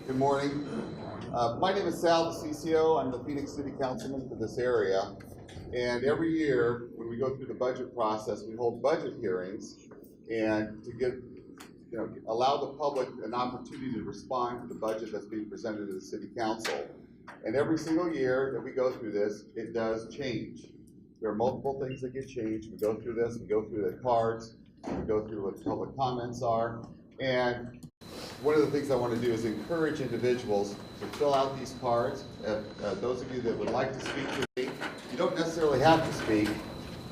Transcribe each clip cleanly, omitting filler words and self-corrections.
Good morning. My name is Sal, the CCO. I'm the Phoenix City Councilman for this area. And every year, when we go through the budget process, we hold budget hearings and to give, allow the public an opportunity to respond to the budget that's being presented to the City Council. And every single year that we go through this, it does change. There are multiple things that get changed. We go through this, we go through the cards, we go through what public comments are. And one of the things I want to do is encourage individuals to fill out these cards. Those of you that would like to speak to me, you don't necessarily have to speak,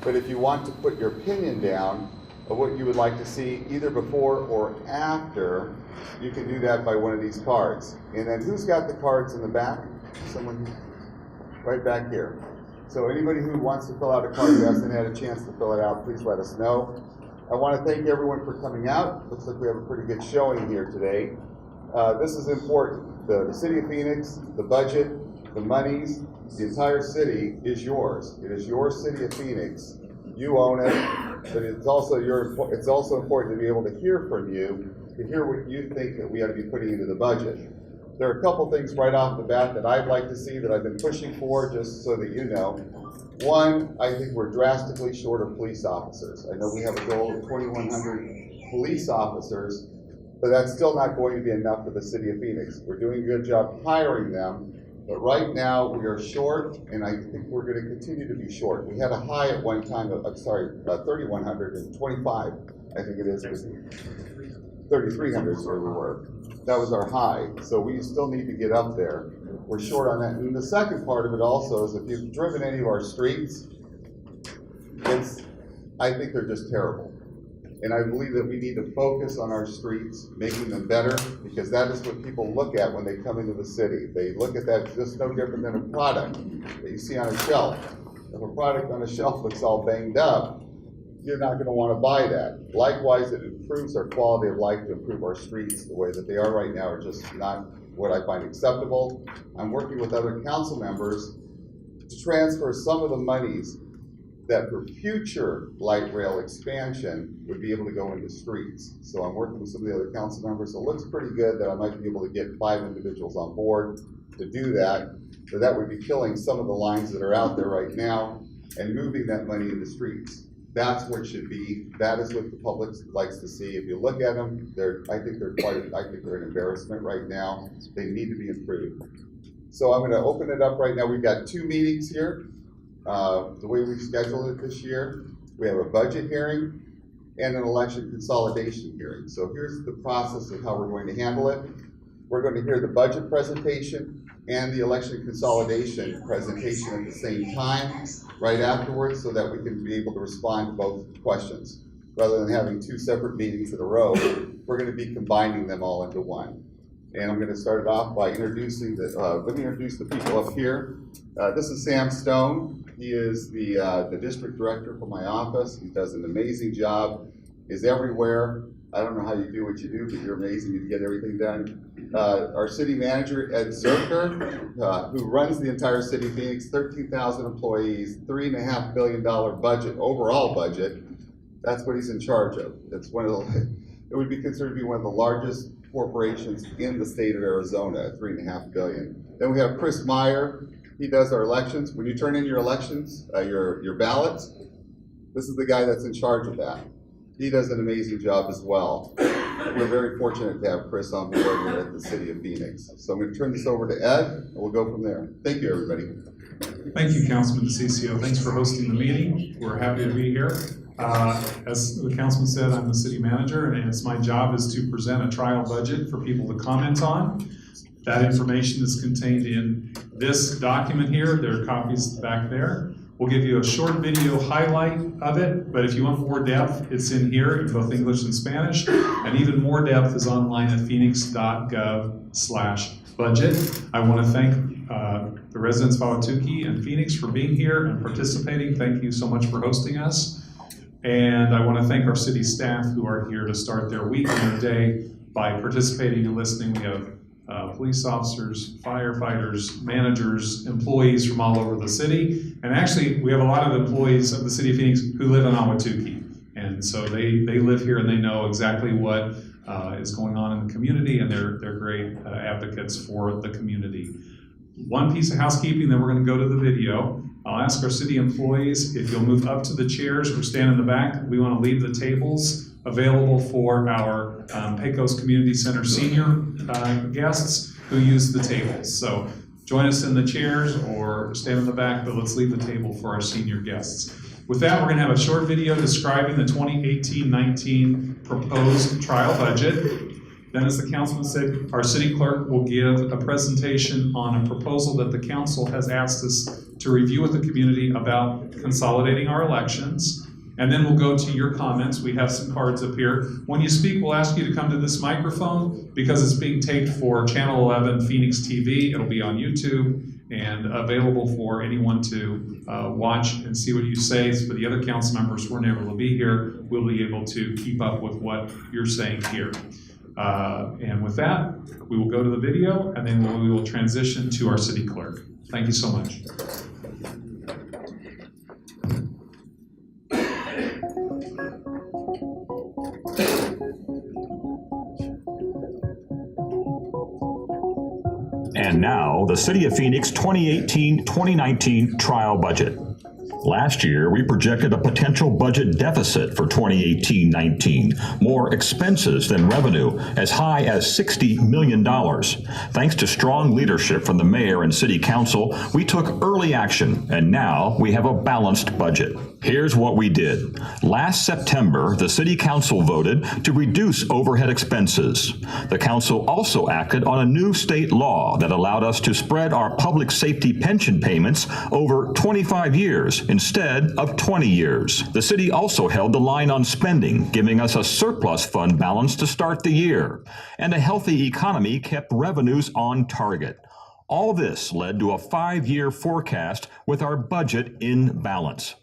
but if you want to put your opinion down of what you would like to see either before or after, you can do that by one of these cards. And then who's got the cards in the back? Someone right back here. So anybody who wants to fill out a card who hasn't had a chance to fill it out, please let us know. I want to thank everyone for coming out. Looks like we have a pretty good showing here today. This is important. The City of Phoenix, the budget, the monies, the entire city is yours. It is your City of Phoenix. You own it, but it's also important to be able to hear from you, to hear what you think that we ought to be putting into the budget. There are a couple things right off the bat that I'd like to see that I've been pushing for, just so that you know. One, I think we're drastically short of police officers. I know we have a goal of 2,100 police officers, but that's still not going to be enough for the City of Phoenix. We're doing a good job hiring them, but right now we are short, and I think we're going to continue to be short. We had a high at one time of, 3,125, I think it is. 3,300 is where we were. That was our high, so we still need to get up there. We're short on that. And the second part of it also is if you've driven any of our streets, I think they're just terrible. And I believe that we need to focus on our streets, making them better, because that is what people look at when they come into the city. They look at that just no different than a product that you see on a shelf. If a product on a shelf looks all banged up, you're not going to want to buy that. Likewise, it improves our quality of life to improve our streets. The way that they are right now are just not what I find acceptable. I'm working with other council members to transfer some of the monies that for future light rail expansion would be able to go into streets. So I'm working with some of the other council members. It looks pretty good that I might be able to get 5 individuals on board to do that, but that would be killing some of the lines that are out there right now and moving that money into streets. That's what should be. That is what the public likes to see. If you look at them, I think they're an embarrassment right now. They need to be improved. So I'm going to open it up right now. We've got 2 meetings here. The way we've scheduled it this year, we have a budget hearing and an election consolidation hearing. So here's the process of how we're going to handle it. We're going to hear the budget presentation and the election consolidation presentation at the same time, right afterwards, so that we can be able to respond to both questions. Rather than having 2 separate meetings in a row, we're going to be combining them all into one. And I'm going to start it off by introducing let me introduce the people up here. This is Sam Stone. He is the district director for my office. He does an amazing job. He's everywhere. I don't know how you do what you do, but you're amazing. You get everything done. Our city manager, Ed Zerker, who runs the entire city of Phoenix, 13,000 employees, $3.5 billion budget, overall budget. That's what he's in charge of. It's one of the, it would be considered to be one of the largest corporations in the state of Arizona at $3.5 billion. Then we have Chris Meyer. He does our elections. When you turn in your elections, your ballots, this is the guy that's in charge of that. He does an amazing job as well. We're very fortunate to have Chris on board here at the City of Phoenix. So I'm going to turn this over to Ed, and we'll go from there. Thank you, everybody. Thank you, Councilman the CCO. Thanks for hosting the meeting. We're happy to be here. As the councilman said, I'm the city manager, and it's my job is to present a trial budget for people to comment on. That information is contained in this document here. There are copies back there. We'll give you a short video highlight of it, but if you want more depth, it's in here in both English and Spanish, and even more depth is online at phoenix.gov/budget. I want to thank the residents of Ahwatukee and Phoenix for being here and participating. Thank you so much for hosting us. And I want to thank our city staff who are here to start their week and their day by participating and listening. We have police officers, firefighters, managers, employees from all over the city. And actually, we have a lot of employees of the City of Phoenix who live in Ahwatukee. And so they live here and they know exactly what is going on in the community, and they're great advocates for the community. One piece of housekeeping, then we're going to go to the video. I'll ask our city employees if you'll move up to the chairs or stand in the back. We want to leave the tables available for our Pecos Community Center senior guests who use the tables. So join us in the chairs or stand in the back, but let's leave the table for our senior guests. With that, we're going to have a short video describing the 2018-19 proposed trial budget. Then, as the councilman said, our city clerk will give a presentation on a proposal that the council has asked us to review with the community about consolidating our elections. And then we'll go to your comments. We have some cards up here. When you speak, we'll ask you to come to this microphone because it's being taped for Channel 11 Phoenix TV. It'll be on YouTube and available for anyone to watch and see what you say. So for the other council members who weren't able to be here, we'll be able to keep up with what you're saying here. And with that, we will go to the video, and then we will transition to our city clerk. Thank you so much. And now, the City of Phoenix 2018-2019 trial budget. Last year, we projected a potential budget deficit for 2018-19, more expenses than revenue, as high as $60 million. Thanks to strong leadership from the mayor and city council, we took early action, and now we have a balanced budget. Here's what we did. Last September, the city council voted to reduce overhead expenses. The council also acted on a new state law that allowed us to spread our public safety pension payments over 25 years instead of 20 years. The city also held the line on spending, giving us a surplus fund balance to start the year. And a healthy economy kept revenues on target. All this led to a 5-year forecast with our budget in balance.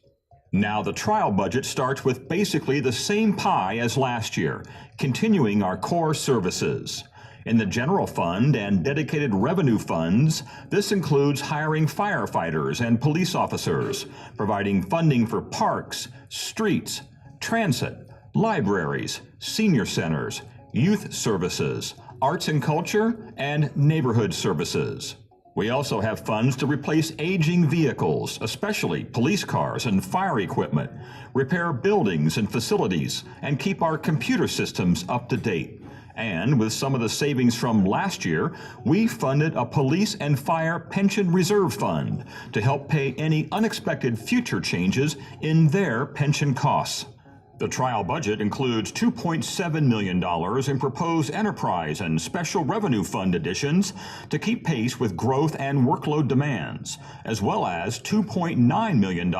Now the trial budget starts with basically the same pie as last year, continuing our core services. In the general fund and dedicated revenue funds, this includes hiring firefighters and police officers, providing funding for parks, streets, transit, libraries, senior centers, youth services, arts and culture, and neighborhood services. We also have funds to replace aging vehicles, especially police cars and fire equipment, repair buildings and facilities, and keep our computer systems up to date. And with some of the savings from last year, we funded a police and fire pension reserve fund to help pay any unexpected future changes in their pension costs. The trial budget includes $2.7 million in proposed enterprise and special revenue fund additions to keep pace with growth and workload demands, as well as $2.9 million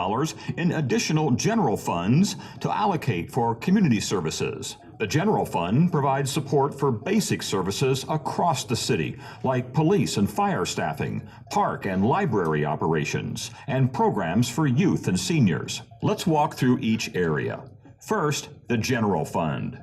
in additional general funds to allocate for community services. The general fund provides support for basic services across the city, like police and fire staffing, park and library operations, and programs for youth and seniors. Let's walk through each area. First, the general fund.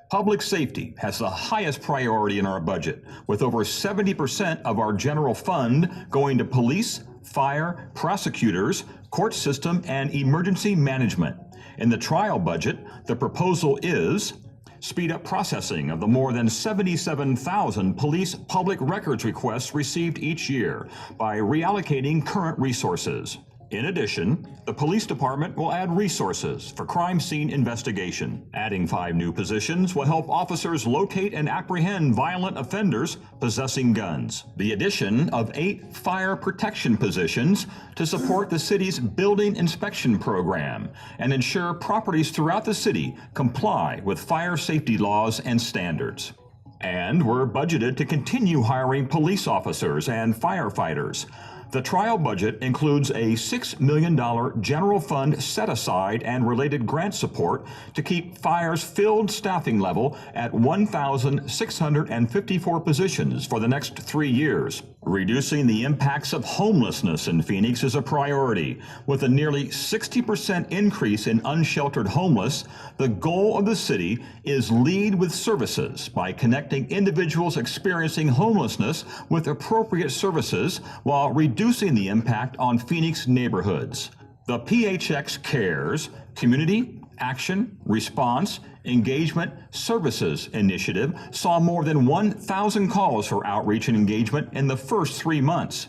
Public safety has the highest priority in our budget, with over 70% of our general fund going to police, fire, prosecutors, court system, and emergency management. In the trial budget, the proposal is speed up processing of the more than 77,000 police public records requests received each year by reallocating current resources. In addition, the police department will add resources for crime scene investigation. Adding 5 new positions will help officers locate and apprehend violent offenders possessing guns. The addition of 8 fire protection positions to support the city's building inspection program and ensure properties throughout the city comply with fire safety laws and standards. And we're budgeted to continue hiring police officers and firefighters. The trial budget includes a $6 million general fund set-aside and related grant support to keep fire's filled staffing level at 1,654 positions for the next 3 years. Reducing the impacts of homelessness in Phoenix is a priority. With a nearly 60% increase in unsheltered homeless, the goal of the city is lead with services by connecting individuals experiencing homelessness with appropriate services while reducing the impact on Phoenix neighborhoods. The PHX Cares, Community, Action, Response, Engagement Services Initiative saw more than 1,000 calls for outreach and engagement in the first 3 months.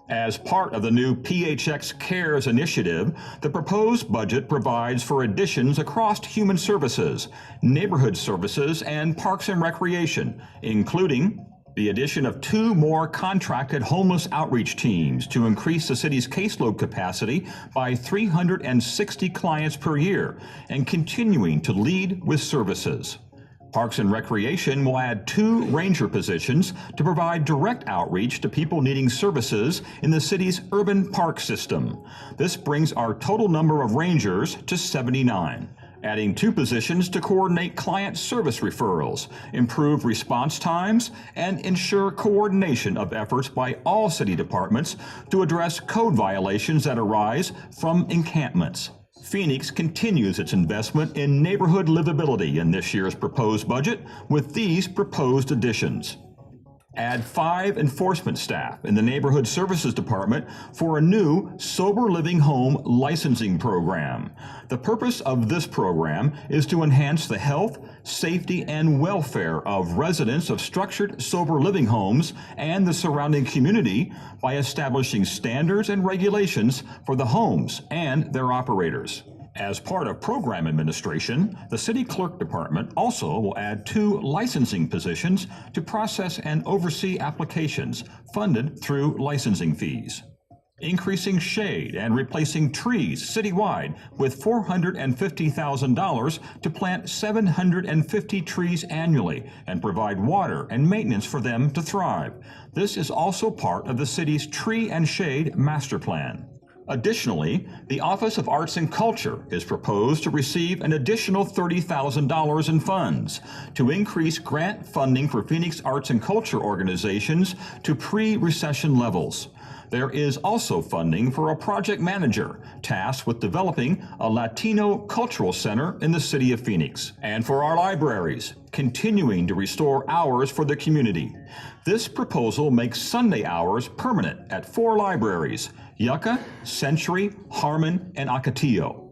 As part of the new PHX Cares initiative, the proposed budget provides for additions across human services, neighborhood services, and parks and recreation, including the addition of 2 more contracted homeless outreach teams to increase the city's caseload capacity by 360 clients per year, and continuing to lead with services. Parks and Recreation will add 2 ranger positions to provide direct outreach to people needing services in the city's urban park system. This brings our total number of rangers to 79. Adding 2 positions to coordinate client service referrals, improve response times, and ensure coordination of efforts by all city departments to address code violations that arise from encampments. Phoenix continues its investment in neighborhood livability in this year's proposed budget with these proposed additions. Add 5 enforcement staff in the Neighborhood Services Department for a new Sober Living Home licensing program. The purpose of this program is to enhance the health, safety, and welfare of residents of structured sober living homes and the surrounding community by establishing standards and regulations for the homes and their operators. As part of program administration, the City Clerk Department also will add 2 licensing positions to process and oversee applications funded through licensing fees. Increasing shade and replacing trees citywide with $450,000 to plant 750 trees annually and provide water and maintenance for them to thrive. This is also part of the city's Tree and Shade Master Plan. Additionally, the Office of Arts and Culture is proposed to receive an additional $30,000 in funds to increase grant funding for Phoenix arts and culture organizations to pre-recession levels. There is also funding for a project manager tasked with developing a Latino cultural center in the city of Phoenix. And for our libraries, continuing to restore hours for the community. This proposal makes Sunday hours permanent at 4 libraries: Yucca, Century, Harmon, and Ocotillo.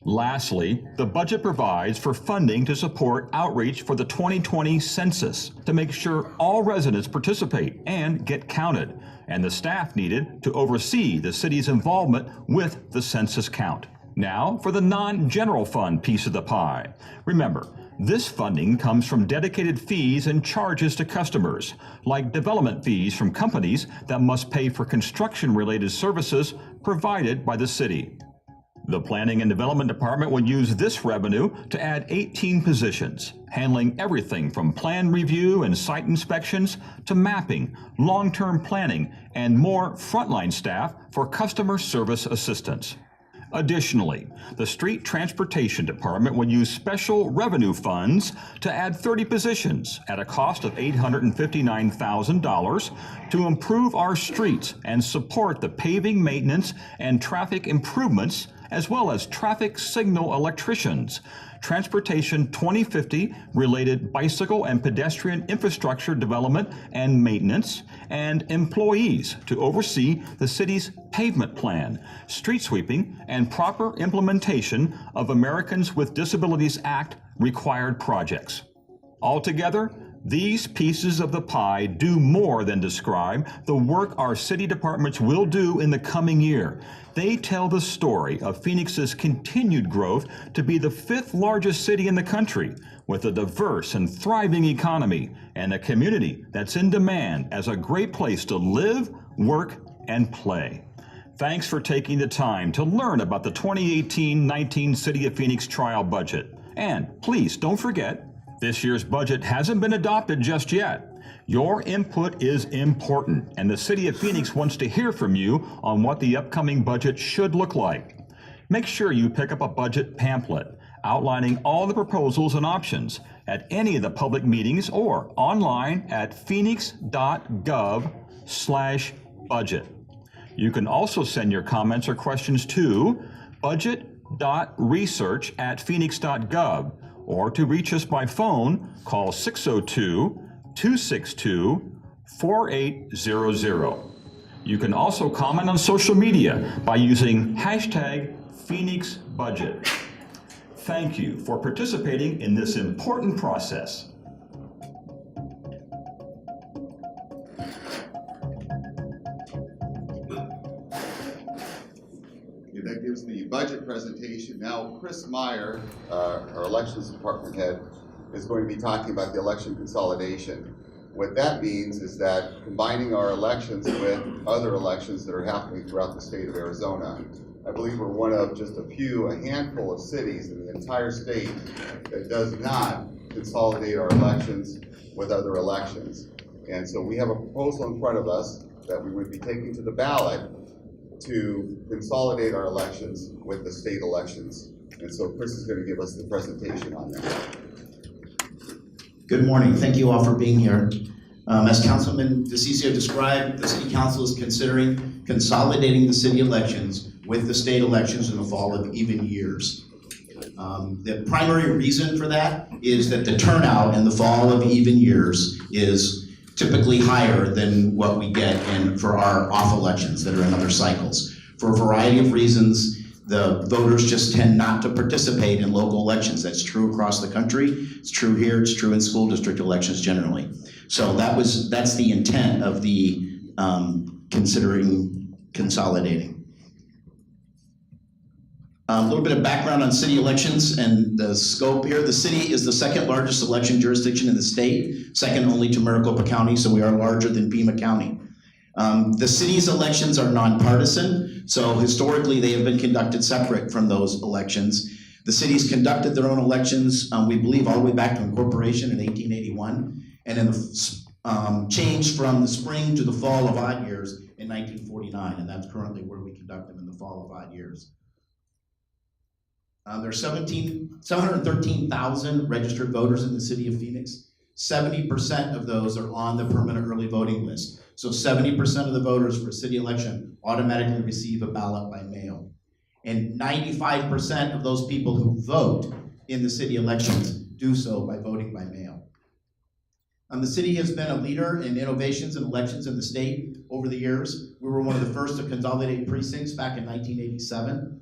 Lastly, the budget provides for funding to support outreach for the 2020 census to make sure all residents participate and get counted, and the staff needed to oversee the city's involvement with the census count. Now for the non-general fund piece of the pie. Remember, this funding comes from dedicated fees and charges to customers, like development fees from companies that must pay for construction-related services provided by the city. The Planning and Development Department will use this revenue to add 18 positions, handling everything from plan review and site inspections to mapping, long-term planning, and more frontline staff for customer service assistance. Additionally, the Street Transportation Department will use special revenue funds to add 30 positions at a cost of $859,000 to improve our streets and support the paving maintenance and traffic improvements, as well as traffic signal electricians, Transportation 2050 related bicycle and pedestrian infrastructure development and maintenance, and employees to oversee the city's pavement plan, street sweeping, and proper implementation of Americans with Disabilities Act required projects. Altogether, these pieces of the pie do more than describe the work our city departments will do in the coming year. They tell the story of Phoenix's continued growth to be the 5th largest city in the country, with a diverse and thriving economy and a community that's in demand as a great place to live, work, and play. Thanks for taking the time to learn about the 2018-19 City of Phoenix trial budget. And please don't forget, this year's budget hasn't been adopted just yet. Your input is important, and the City of Phoenix wants to hear from you on what the upcoming budget should look like. Make sure you pick up a budget pamphlet outlining all the proposals and options at any of the public meetings or online at phoenix.gov/budget. You can also send your comments or questions to budget.research@phoenix.gov, or to reach us by phone, call 602-262-4800. You can also comment on social media by using #PhoenixBudget. thank you for participating in this important process. That gives the budget presentation. Now, Chris Meyer, our elections department head, is going to be talking about the election consolidation. What that means is that combining our elections with other elections that are happening throughout the state of Arizona. I believe we're one of just a handful of cities in the entire state that does not consolidate our elections with other elections. And so we have a proposal in front of us that we would be taking to the ballot to consolidate our elections with the state elections. And so Chris is going to give us the presentation on that. Good morning. Thank you all for being here. As Councilman DeCiccio described, the City Council is considering consolidating the city elections with the state elections in the fall of even years. The primary reason for that is that the turnout in the fall of even years is typically higher than what we get for our off elections that are in other cycles. For a variety of reasons, the voters just tend not to participate in local elections. That's true across the country. It's true here. It's true in school district elections generally. So that's the intent of the considering consolidating. A little bit of background on city elections and the scope here. The city is the second largest election jurisdiction in the state, second only to Maricopa County, so we are larger than Pima County. The city's elections are nonpartisan, so historically they have been conducted separate from those elections. The city's conducted their own elections, we believe, all the way back to incorporation in 1881, and then changed from the spring to the fall of odd years in 1949, and that's currently where we conduct them, in the fall of odd years. There are 713,000 registered voters in the city of Phoenix. 70% of those are on the permanent early voting list. So 70% of the voters for a city election automatically receive a ballot by mail. And 95% of those people who vote in the city elections do so by voting by mail. The city has been a leader in innovations and elections in the state over the years. We were one of the first to consolidate precincts back in 1987.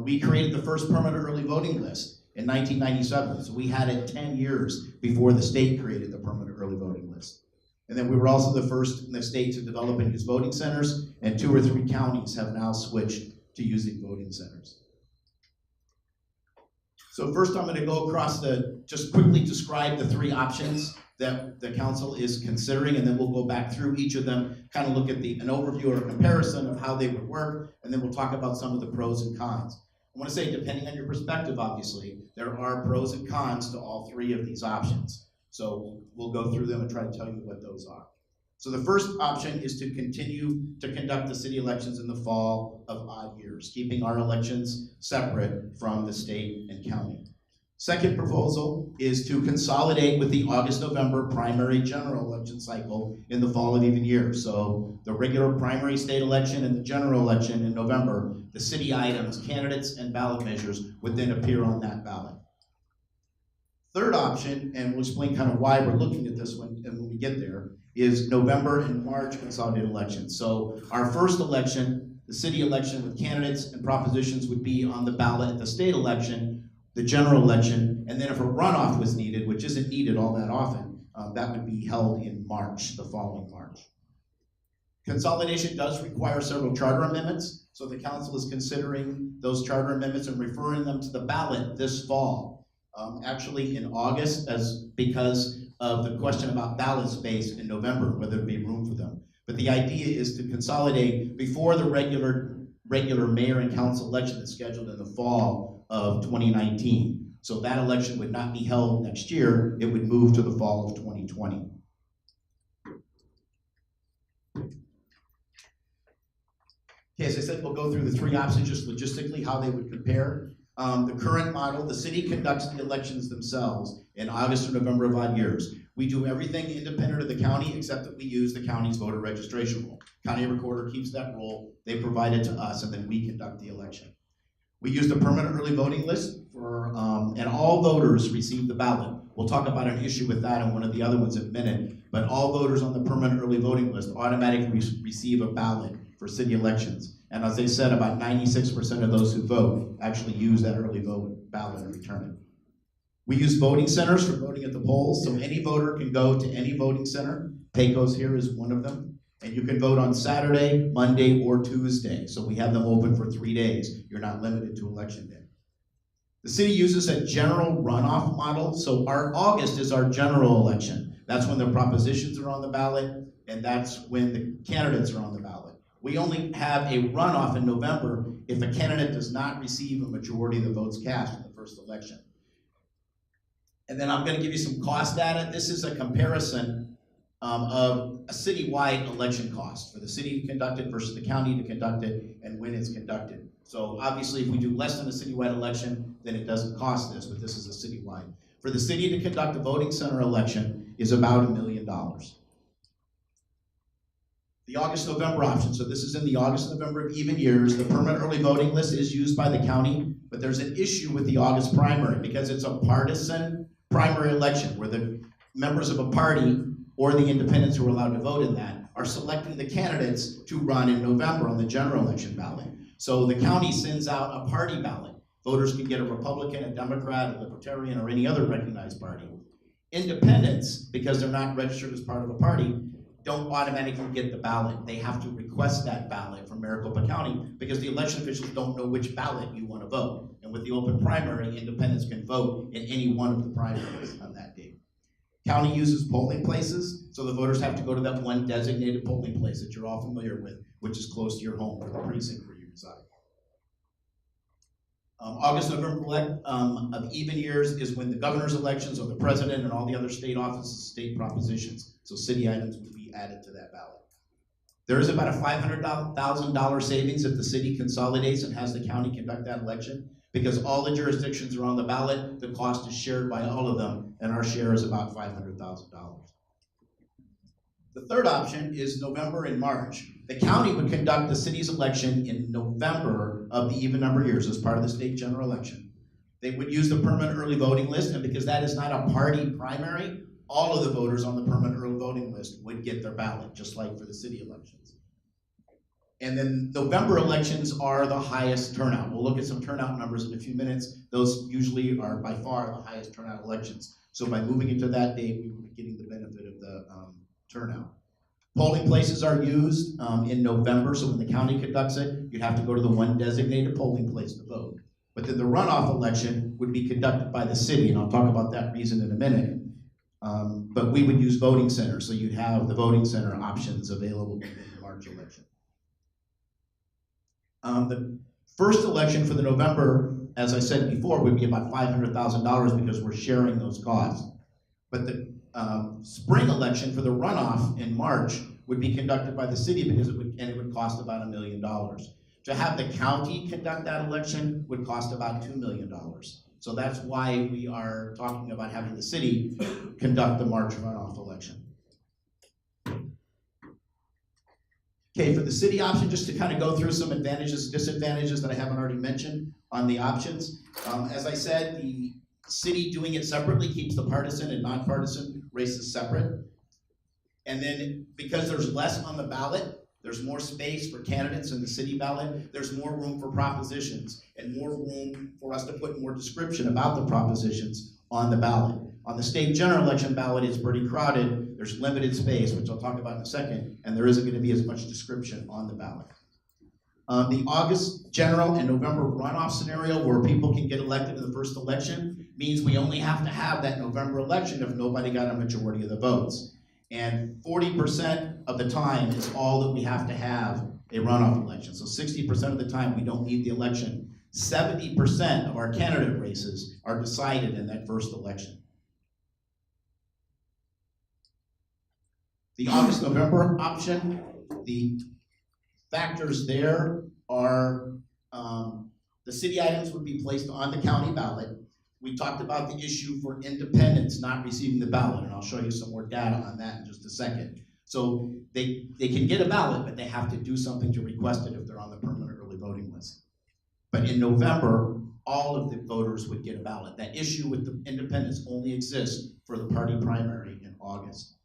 We created the first permanent early voting list in 1997, so we had it 10 years before the state created the permanent early voting list. And then we were also the first in the state to develop and use voting centers, and 2 or 3 counties have now switched to using voting centers. So first I'm going to go across just quickly describe the 3 options that the council is considering, and then we'll go back through each of them, kind of look at an overview or a comparison of how they would work, and then we'll talk about some of the pros and cons. I want to say, depending on your perspective, obviously, there are pros and cons to all 3 of these options. So we'll go through them and try to tell you what those are. So the first option is to continue to conduct the city elections in the fall of odd years, keeping our elections separate from the state and county. Second proposal is to consolidate with the August-November primary general election cycle in the fall of even years. So the regular primary state election and the general election in November, the city items, candidates, and ballot measures would then appear on that ballot. Third option, and we'll explain kind of why we're looking at this one and when we get there, is November and March consolidated elections. So our first election, the city election with candidates and propositions, would be on the ballot at the state election, the general election, and then if a runoff was needed, which isn't needed all that often, that would be held in March, the following March. Consolidation does require several charter amendments, so the council is considering those charter amendments and referring them to the ballot this fall. Actually in August, because of the question about ballot space in November, whether there'd be room for them. But the idea is to consolidate before the regular mayor and council election that's scheduled in the fall of 2019. So that election would not be held next year, it would move to the fall of 2020. Okay, as I said, we'll go through the 3 options just logistically, how they would compare. The current model, the city conducts the elections themselves in August or November of odd years. We do everything independent of the county except that we use the county's voter registration roll. County recorder keeps that roll, they provide it to us, and then we conduct the election. We use the permanent early voting list and all voters receive the ballot. We'll talk about an issue with that in one of the other ones in a minute, but all voters on the permanent early voting list automatically receive a ballot for city elections. And as I said, about 96% of those who vote actually use that early vote ballot and return it. We use voting centers for voting at the polls, so any voter can go to any voting center. Pecos here is one of them. And you can vote on Saturday, Monday, or Tuesday. So we have them open for 3 days. You're not limited to election day. The city uses a general runoff model. So our August is our general election. That's when the propositions are on the ballot, and that's when the candidates are on the ballot. We only have a runoff in November if a candidate does not receive a majority of the votes cast in the first election. And then I'm going to give you some cost data. This is a comparison of a citywide election cost for the city to conduct it versus the county to conduct it and when it's conducted. So obviously if we do less than a citywide election, then it doesn't cost this, but this is a citywide. For the city to conduct a voting center election is about $1 million. The August-November option, so this is in the August-November of even years. The permanent early voting list is used by the county, but there's an issue with the August primary because it's a partisan primary election where the members of a party or the independents who are allowed to vote in that are selecting the candidates to run in November on the general election ballot. So the county sends out a party ballot. Voters can get a Republican, a Democrat, a Libertarian, or any other recognized party. Independents, because they're not registered as part of a party, don't automatically get the ballot. They have to request that ballot from Maricopa County because the election officials don't know which ballot you want to vote. And with the open primary, independents can vote in any one of the primaries on that date. County uses polling places, so the voters have to go to that one designated polling place that you're all familiar with, which is close to your home or the precinct where you reside. August-November of even years is when the governor's elections or the president and all the other state offices, state propositions. So city items would be added to that ballot. There is about a $500,000 savings if the city consolidates and has the county conduct that election. Because all the jurisdictions are on the ballot, the cost is shared by all of them, and our share is about $500,000. The third option is November and March. The county would conduct the city's election in November of the even number years as part of the state general election. They would use the permanent early voting list, and because that is not a party primary, all of the voters on the permanent early voting list would get their ballot, just like for the city elections. And then November elections are the highest turnout. We'll look at some turnout numbers in a few minutes. Those usually are by far the highest turnout elections. So by moving it to that date, we will be getting the benefit of the turnout. Polling places are used in November, so when the county conducts it, you'd have to go to the one designated polling place to vote. But then the runoff election would be conducted by the city, and I'll talk about that reason in a minute. But we would use voting centers, so you'd have the voting center options available in the March election. The first election for the November, as I said before, would be about $500,000 because we're sharing those costs. But the spring election for the runoff in March would be conducted by the city because it would cost about $1 million. To have the county conduct that election would cost about $2 million. So that's why we are talking about having the city conduct the March runoff election. Okay, for the city option, just to kind of go through some advantages, disadvantages that I haven't already mentioned on the options. As I said, the city doing it separately keeps the partisan and nonpartisan races separate. And then because there's less on the ballot, there's more space for candidates in the city ballot. There's more room for propositions and more room for us to put more description about the propositions on the ballot. On the state general election ballot, it's pretty crowded. There's limited space, which I'll talk about in a second, and there isn't going to be as much description on the ballot. The August general and November runoff scenario where people can get elected in the first election means we only have to have that November election if nobody got a majority of the votes. And 40% of the time is all that we have to have a runoff election. So 60% of the time we don't need the election. 70% of our candidate races are decided in that first election. The August-November option, the factors there are the city items would be placed on the county ballot. We talked about the issue for independents not receiving the ballot, and I'll show you some more data on that in just a second. So they can get a ballot, but they have to do something to request it if they're on the permanent early voting list. But in November, all of the voters would get a ballot. That issue with the independents only exists for the party primary in August.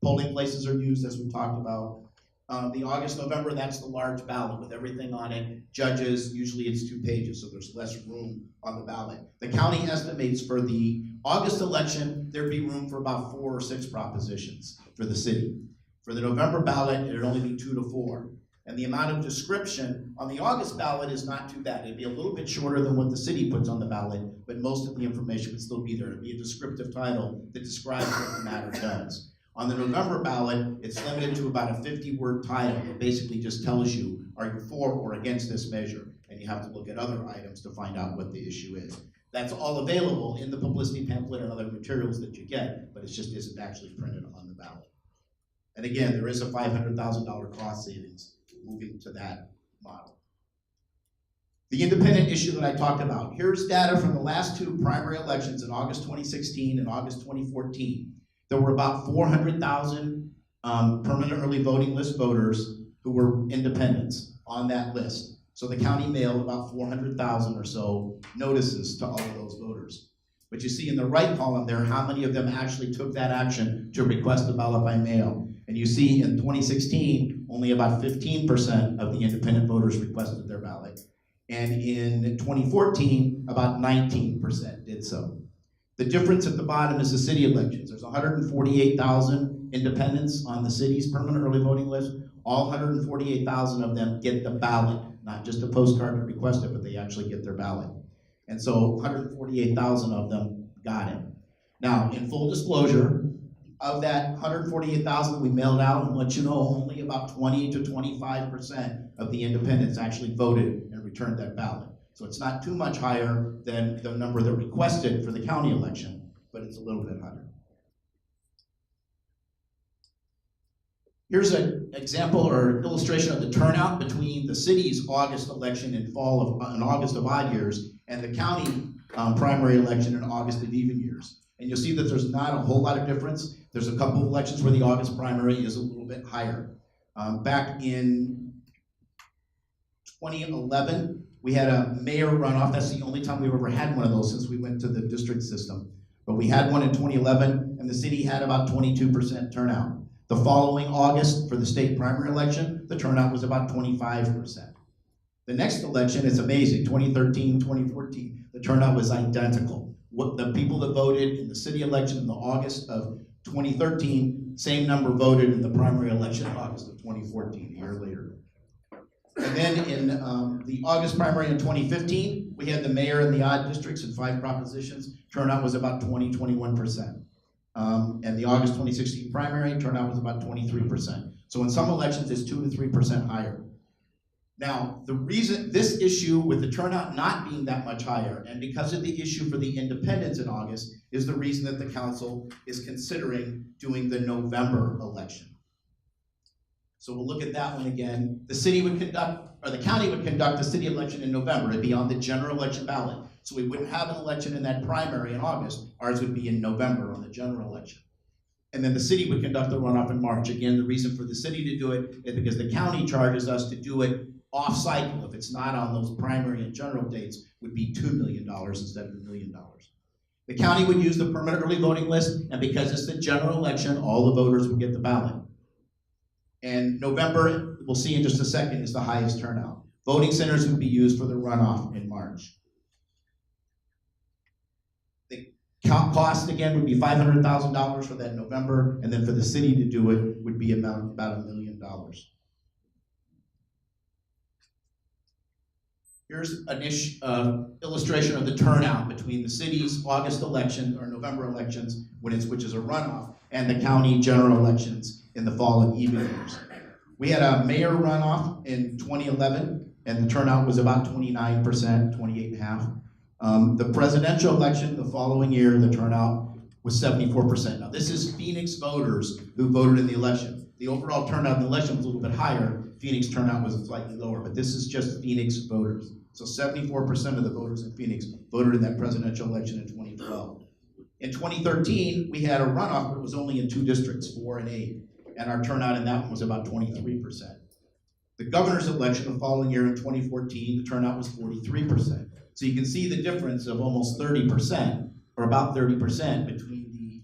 Polling places are used, as we talked about. The August, November, that's the large ballot with everything on it. Judges, usually it's 2 pages, so there's less room on the ballot. The county estimates for the August election, there'd be room for about 4 or 6 propositions for the city. For the November ballot, it'd only be 2 to 4. And the amount of description on the August ballot is not too bad. It'd be a little bit shorter than what the city puts on the ballot, but most of the information would still be there. It'd be a descriptive title that describes what the matter does. On the November ballot, it's limited to about a 50-word title that basically just tells you, are you for or against this measure? And you have to look at other items to find out what the issue is. That's all available in the publicity pamphlet and other materials that you get, but it just isn't actually printed on the ballot. And again, there is a $500,000 cost savings moving to that model. The independent issue that I talked about, here's data from the last 2 primary elections in August 2016 and August 2014. There were about 400,000 permanent early voting list voters who were independents on that list. So the county mailed about 400,000 or so notices to all of those voters. But you see in the right column there how many of them actually took that action to request a ballot by mail. And you see in 2016, only about 15% of the independent voters requested their ballot. And in 2014, about 19% did so. The difference at the bottom is the city elections. There's 148,000 independents on the city's permanent early voting list. All 148,000 of them get the ballot, not just a postcard to request it, but they actually get their ballot. And so 148,000 of them got it. Now, in full disclosure, of that 148,000 we mailed out, and let you know, only about 20 to 25% of the independents actually voted and returned that ballot. So it's not too much higher than the number that requested for the county election, but it's a little bit higher. Here's an example or illustration of the turnout between the city's August election in August of odd years and the county primary election in August of even years. And you'll see that there's not a whole lot of difference. There's a couple of elections where the August primary is a little bit higher. Back in 2011, we had a mayor runoff. That's the only time we've ever had one of those since we went to the district system. But we had one in 2011, and the city had about 22% turnout. The following August, for the state primary election, the turnout was about 25%. The next election is amazing, 2013, 2014, the turnout was identical. What the people that voted in the city election in the August of 2013, same number voted in the primary election in August of 2014, a year later. And then in the August primary in 2015, we had the mayor in the odd districts in 5 propositions. Turnout was about 21%. And the August 2016 primary, turnout was about 23%. So in some elections, it's 2 to 3% higher. Now, the reason this issue with the turnout not being that much higher, and because of the issue for the independents in August, is the reason that the council is considering doing the November election. So we'll look at that one again. The city would conduct, or the county would conduct the city election in November. It'd be on the general election ballot. So we wouldn't have an election in that primary in August. Ours would be in November on the general election. And then the city would conduct the runoff in March. Again, the reason for the city to do it is because the county charges us to do it off cycle. If it's not on those primary and general dates, would be $2 million instead of $1 million. The county would use the permanent early voting list, and because it's the general election, all the voters would get the ballot. And November, we'll see in just a second, is the highest turnout. Voting centers would be used for the runoff in March. The cost, again, would be $500,000 for that November, and then for the city to do it would be about $1 million. Here's an illustration of the turnout between the city's August election or November elections, which is a runoff, and the county general elections in the fall and even years. We had a mayor runoff in 2011, and the turnout was about 29%, 28.5%. The presidential election the following year, the turnout was 74%. Now, this is Phoenix voters who voted in the election. The overall turnout in the election was a little bit higher. Phoenix turnout was slightly lower, but this is just Phoenix voters. So 74% of the voters in Phoenix voted in that presidential election in 2012. In 2013, we had a runoff, but it was only in 2 districts, 4 and 8, and our turnout in that one was about 23%. The governor's election the following year in 2014, the turnout was 43%. So you can see the difference of almost 30%, or about 30%, between the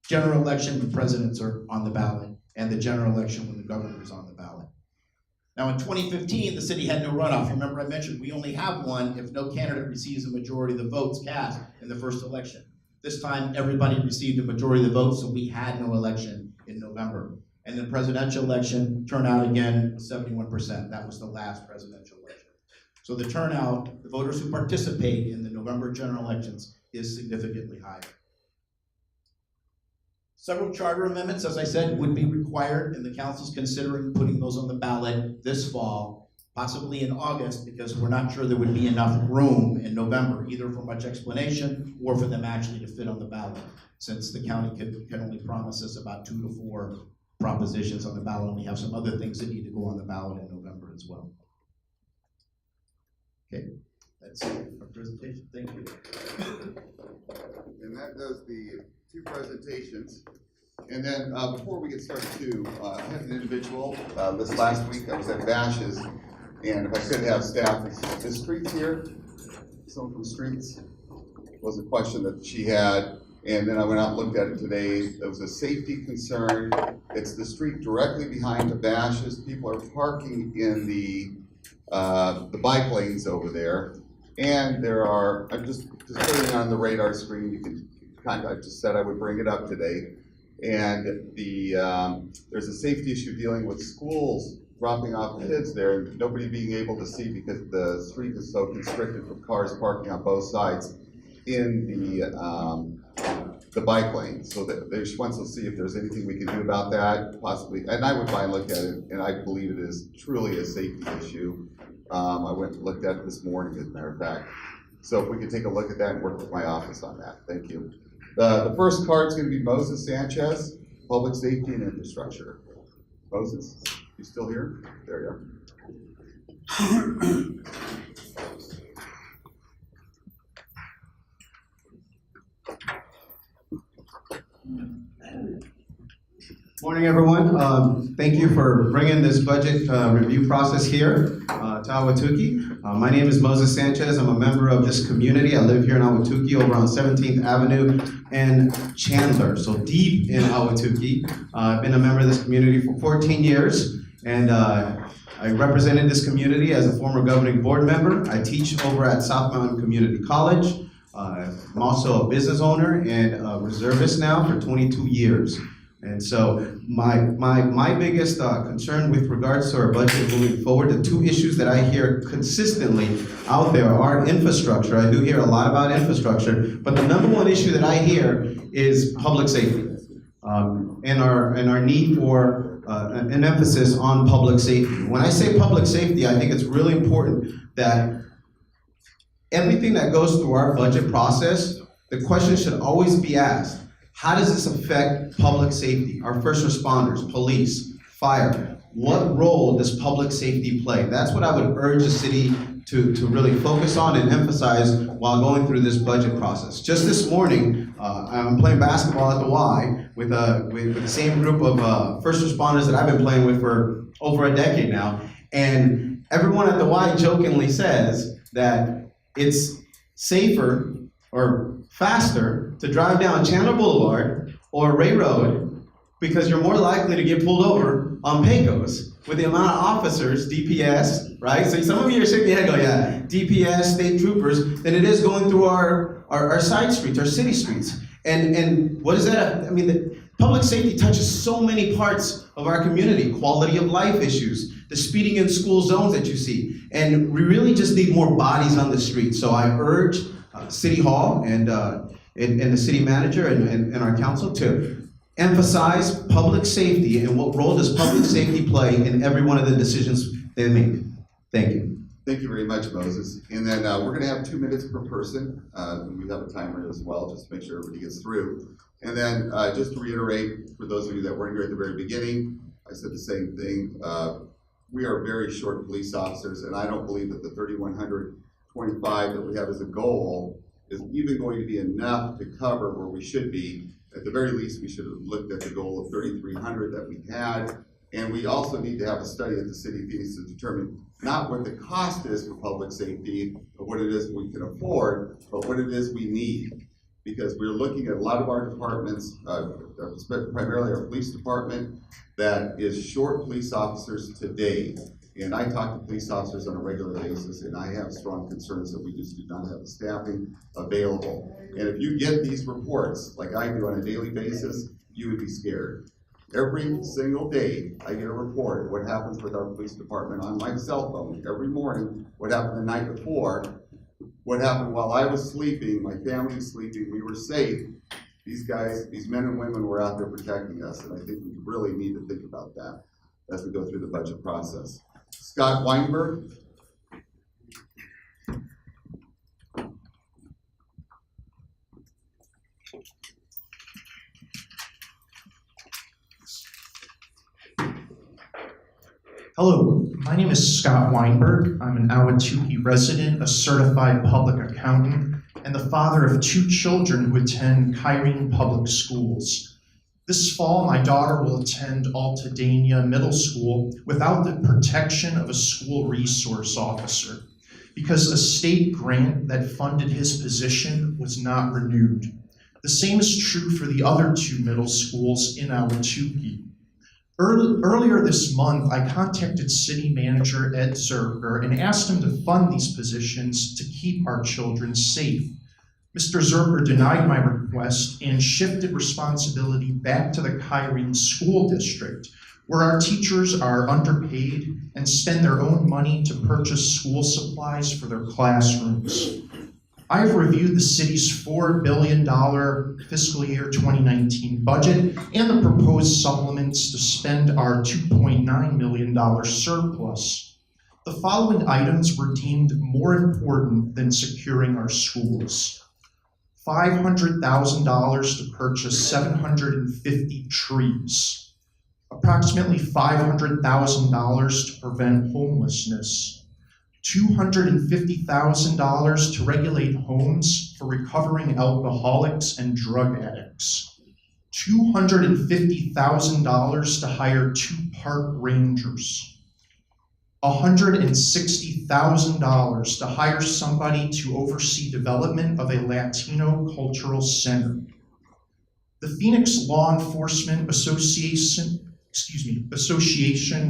general election when presidents are on the ballot and the general election when the governor is on the ballot. Now, in 2015, the city had no runoff. Remember, I mentioned we only have one if no candidate receives a majority of the votes cast in the first election. This time, everybody received a majority of the votes, so we had no election in November. And the presidential election turnout again was 71%. That was the last presidential election. So the turnout, the voters who participate in the November general elections, is significantly higher. Several charter amendments, as I said, would be required, and the council's considering putting those on the ballot this fall, possibly in August, because we're not sure there would be enough room in November, either for much explanation or for them actually to fit on the ballot, since the county can only promise us about 2 to 4 propositions on the ballot, and we have some other things that need to go on the ballot in November as well. Okay, that's our presentation. Thank you. And that does the 2 presentations. And then before we get started too, I had an individual, this last week I was at Bash's, and if I could have staff, is Streets here? Someone from Streets? Was a question that she had, and then I went out and looked at it today. It was a safety concern. It's the street directly behind the Bash's. People are parking in the bike lanes over there. And there are, I'm just putting it on the radar screen, you can I just said I would bring it up today. And there's a safety issue dealing with schools dropping off kids there and nobody being able to see because the street is so constricted from cars parking on both sides in the bike lane. So that they just want to see if there's anything we can do about that, possibly. And I would and look at it, and I believe it is truly a safety issue. I went and looked at it this morning, as a matter of fact. So if we could take a look at that and work with my office on that. Thank you. The first card is going to be Moses Sanchez, Public Safety and Infrastructure. Moses, you still here? There you are. Morning, everyone. Thank you for bringing this budget review process here to Ahwatukee. My name is Moses Sanchez. I'm a member of this community. I live here in Ahwatukee over on 17th Avenue and Chandler, so deep in Ahwatukee. I've been a member of this community for 14 years, and I represented this community as a former governing board member. I teach over at South Mountain Community College. I'm also a business owner and a reservist now for 22 years. And so my biggest concern with regards to our budget moving forward, the 2 issues that I hear consistently out there are infrastructure. I do hear a lot about infrastructure, but the number 1 issue that I hear is public safety, and our need for an emphasis on public safety. When I say public safety, I think it's really important that everything that goes through our budget process, the question should always be asked, how does this affect public safety, our first responders, police, fire? What role does public safety play? That's what I would urge the city to really focus on and emphasize while going through this budget process. Just this morning, I'm playing basketball at the Y with the same group of first responders that I've been playing with for over a decade now. And everyone at the Y jokingly says that it's safer or faster to drive down Chandler Boulevard or Ray Road because you're more likely to get pulled over on Pecos with the amount of officers, DPS, right? So some of you are shaking your head going, yeah, DPS, state troopers, than it is going through our side streets, our city streets. And what is that? I mean, the public safety touches so many parts of our community, quality of life issues, the speeding in school zones that you see. And we really just need more bodies on the street. So I urge City Hall and the city manager and our council to emphasize public safety and what role does public safety play in every one of the decisions they make. Thank you. Thank you very much, Moses. And then we're going to have 2 minutes per person. We have a timer as well, just to make sure everybody gets through. And then just to reiterate, for those of you that weren't here at the very beginning, I said the same thing. We are very short police officers, and I don't believe that the 3,125 that we have as a goal is even going to be enough to cover where we should be. At the very least, we should have looked at the goal of 3,300 that we had. And we also need to have a study at the city of Phoenix to determine not what the cost is for public safety, or what it is we can afford, but what it is we need. because we're looking at a lot of our departments, primarily our police department, that is short police officers today. And I talk to police officers on a regular basis, and I have strong concerns that we just do not have the staffing available. And if you get these reports, like I do on a daily basis, you would be scared. Every single day, I get a report of what happens with our police department on my cell phone. Every morning, what happened the night before, what happened while I was sleeping, my family was sleeping, we were safe. These guys, these men and women were out there protecting us, and I think we really need to think about that as we go through the budget process. Scott Weinberg. Hello, my name is Scott Weinberg. I'm an Ahwatukee resident, a certified public accountant, and the father of 2 children who attend Kyrene Public Schools. This fall, my daughter will attend Altadena Middle School without the protection of a school resource officer because a state grant that funded his position was not renewed. The same is true for the other 2 middle schools in Ahwatukee. Earlier this month, I contacted City Manager Ed Zerker and asked him to fund these positions to keep our children safe. Mr. Zerker denied my request and shifted responsibility back to the Kyrene School District, where our teachers are underpaid and spend their own money to purchase school supplies for their classrooms. I have reviewed the city's $4 billion fiscal year 2019 budget and the proposed supplements to spend our $2.9 million surplus. The following items were deemed more important than securing our schools. $500,000 to purchase 750 trees, approximately $500,000 to prevent homelessness, $250,000 to regulate homes for recovering alcoholics and drug addicts, $250,000 to hire 2 park rangers, $160,000 to hire somebody to oversee development of a Latino cultural center. The Phoenix Law Enforcement Association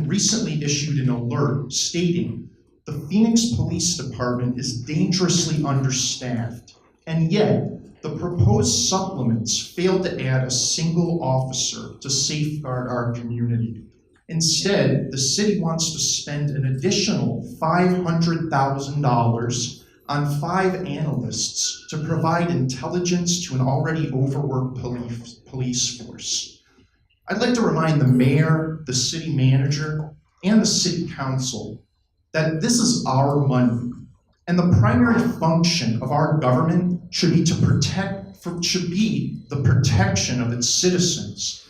recently issued an alert stating the Phoenix Police Department is dangerously understaffed, and yet the proposed supplements failed to add a single officer to safeguard our community. Instead, the city wants to spend an additional $500,000 on 5 analysts to provide intelligence to an already overworked police force. I'd like to remind the mayor, the city manager, and the city council that this is our money, and the primary function of our government should be the protection of its citizens.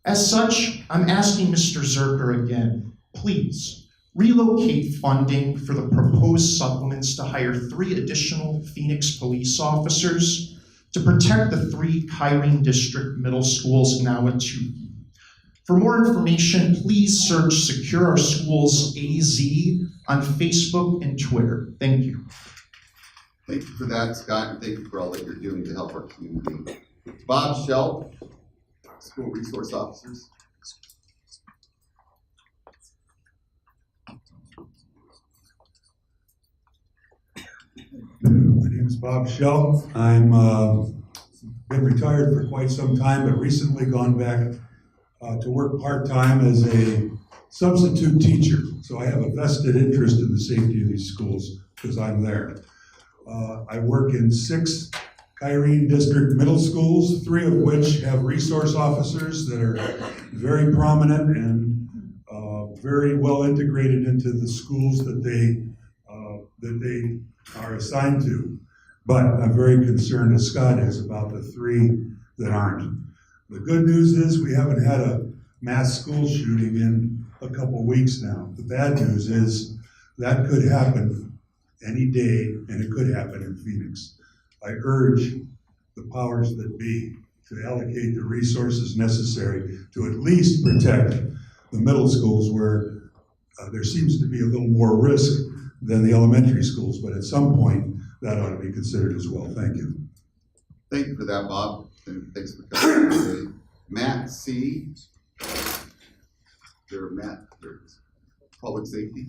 As such, I'm asking Mr. Zerker again, please relocate funding for the proposed supplements to hire 3 additional Phoenix police officers to protect the 3 Kyrene District middle schools in Ahwatukee. For more information, please search Secure Our Schools AZ on Facebook and Twitter. Thank you. Thank you for that, Scott, and thank you for all that you're doing to help our community. Bob Schell, School Resource Officers. My name is Bob Schell. I'm been retired for quite some time, but recently gone back to work part-time as a substitute teacher. So I have a vested interest in the safety of these schools because I'm there. I work in 6 Kyrene District middle schools, 3 of which have resource officers that are very prominent and very well integrated into the schools that they are assigned to. But I'm very concerned, as Scott is, about the 3 that aren't. The good news is we haven't had a mass school shooting in a couple weeks now. The bad news is that could happen any day, and it could happen in Phoenix. I urge the powers that be to allocate the resources necessary to at least protect the middle schools where there seems to be a little more risk than the elementary schools, but at some point that ought to be considered as well. Thank you. Thank you for that, Bob, and thanks for coming today. Matt C. There, Matt, there's public safety.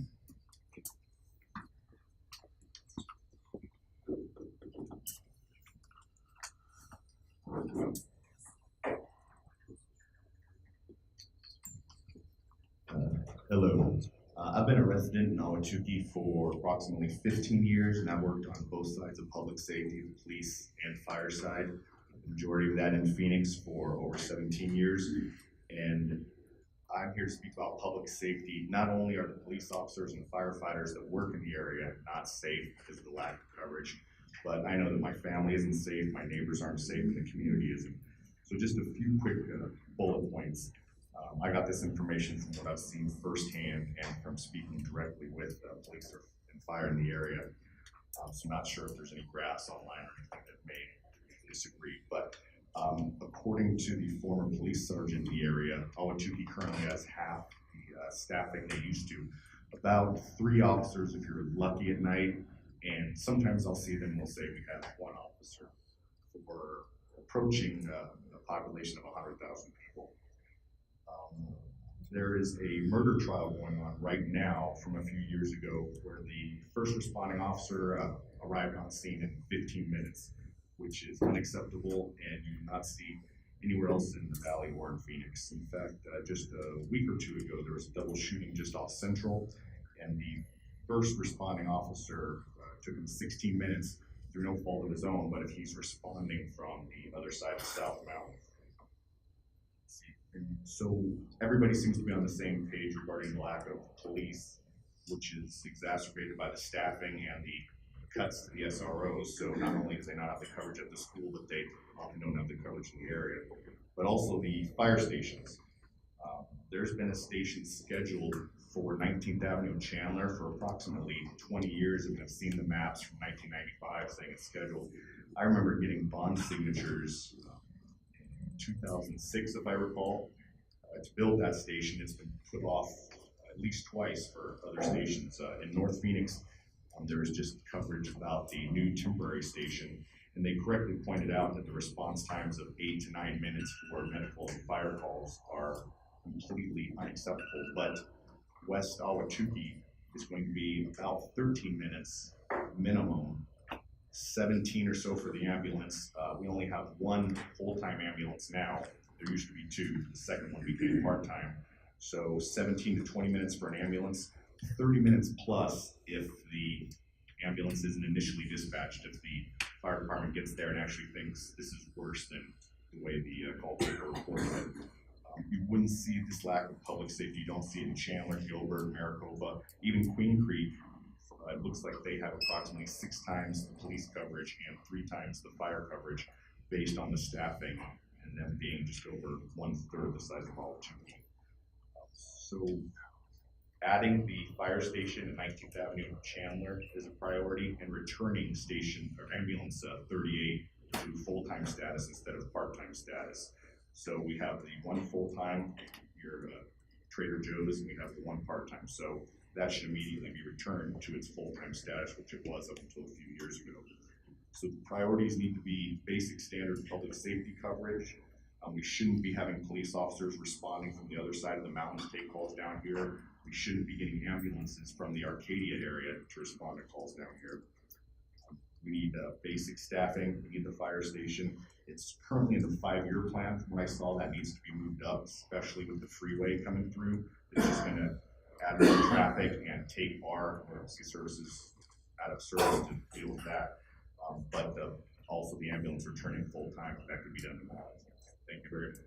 Hello. I've been a resident in Ahwatukee for approximately 15 years, and I've worked on both sides of public safety, the police and fire side. The majority of that in Phoenix for over 17 years. And I'm here to speak about public safety. Not only are the police officers and firefighters that work in the area not safe because of the lack of coverage, but I know that my family isn't safe, my neighbors aren't safe, and the community isn't. So just a few quick bullet points. I got this information from what I've seen firsthand and from speaking directly with police and fire in the area. So I'm not sure if there's any graphs online or anything that may disagree, but according to the former police sergeant in the area, Ahwatukee currently has half the staffing they used to. About 3 officers if you're lucky at night, and sometimes I'll see them, we'll say we have 1 officer. We're approaching a population of 100,000 people. There is a murder trial going on right now from a few years ago where the first responding officer arrived on scene in 15 minutes, which is unacceptable and you do not see anywhere else in the Valley or in Phoenix. In fact, just a week or 2 ago, there was a double shooting just off Central, and the first responding officer took him 16 minutes through no fault of his own, but if he's responding from the other side of South Mountain. And so everybody seems to be on the same page regarding the lack of police, which is exacerbated by the staffing and the cuts to the SROs. So not only do they not have the coverage at the school, but they often don't have the coverage in the area. But also the fire stations. There's been a station scheduled for 19th Avenue in Chandler for approximately 20 years, and I've seen the maps from 1995 saying it's scheduled. I remember getting bond signatures 2006, if I recall, to build that station. It's been put off at least twice for other stations. In North Phoenix, there is just coverage about the new temporary station, and they correctly pointed out that the response times of 8 to 9 minutes for medical and fire calls are completely unacceptable. But West Ahwatukee is going to be about 13 minutes minimum, 17 or so for the ambulance. We only have 1 full-time ambulance now. There used to be 2. The second one became part-time. So 17 to 20 minutes for an ambulance, 30 minutes plus if the ambulance isn't initially dispatched, if the fire department gets there and actually thinks this is worse than the way the call taker reported it. You wouldn't see this lack of public safety. You don't see it in Chandler, Gilbert, Maricopa, even Queen Creek. It looks like they have approximately 6 times the police coverage and 3 times the fire coverage based on the staffing, and them being just over 1/3 the size of Ahwatukee. So adding the fire station at 19th Avenue in Chandler is a priority, and returning station or ambulance 38 to full-time status instead of part-time status. So we have the 1 full-time, your Trader Joe's, and we have the 1 part-time. So that should immediately be returned to its full-time status, which it was up until a few years ago. So the priorities need to be basic standard public safety coverage. We shouldn't be having police officers responding from the other side of the mountain to take calls down here. We shouldn't be getting ambulances from the Arcadia area to respond to calls down here. We need basic staffing. We need the fire station. It's currently in the 5-year plan. From what I saw, that needs to be moved up, especially with the freeway coming through. It's just going to add more traffic and take our emergency services out of service to deal with that. But also the ambulance returning full time, that could be done tomorrow. Thank you very much.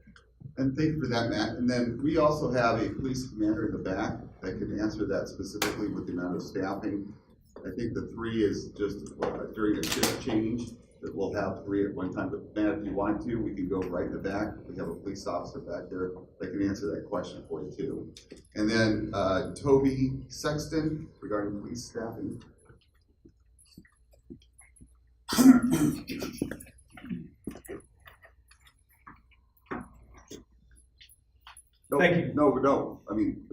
And thank you for that, Matt. And then we also have a police commander in the back that can answer that specifically with the amount of staffing. I think the 3 is just during a shift change that we'll have 3 at one time. But Matt, if you want to, we can go right in the back. We have a police officer back there that can answer that question for you too. And then Toby Sexton regarding police staffing. No, Thank you. No. I mean,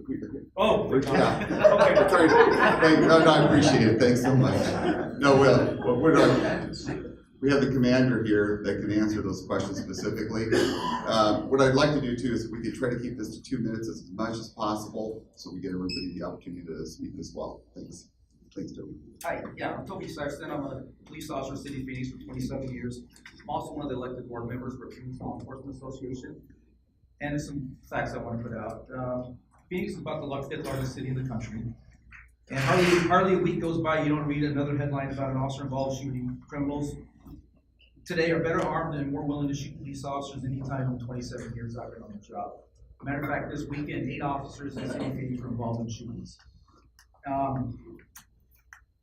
Oh, yeah. okay. Sorry. No, I appreciate it. Thanks so much. No, we're not. We have the commander here that can answer those questions specifically. What I'd like to do too is we can try to keep this to 2 minutes as much as possible, so we get everybody the opportunity to speak as well. Thanks. Thanks, Toby. Hi, yeah, I'm Toby Sexton. I'm a police officer in the city of Phoenix for 27 years. I'm also one of the elected board members for Phoenix Law Enforcement Association. And there's some facts I want to put out. Phoenix is about the 5th largest city in the country. And hardly a week goes by you don't read another headline about an officer involved shooting criminals. Today are better armed and more willing to shoot police officers than any time in 27 years I've been on the job. Matter of fact, this weekend, 8 officers in the city of Phoenix were involved in shootings.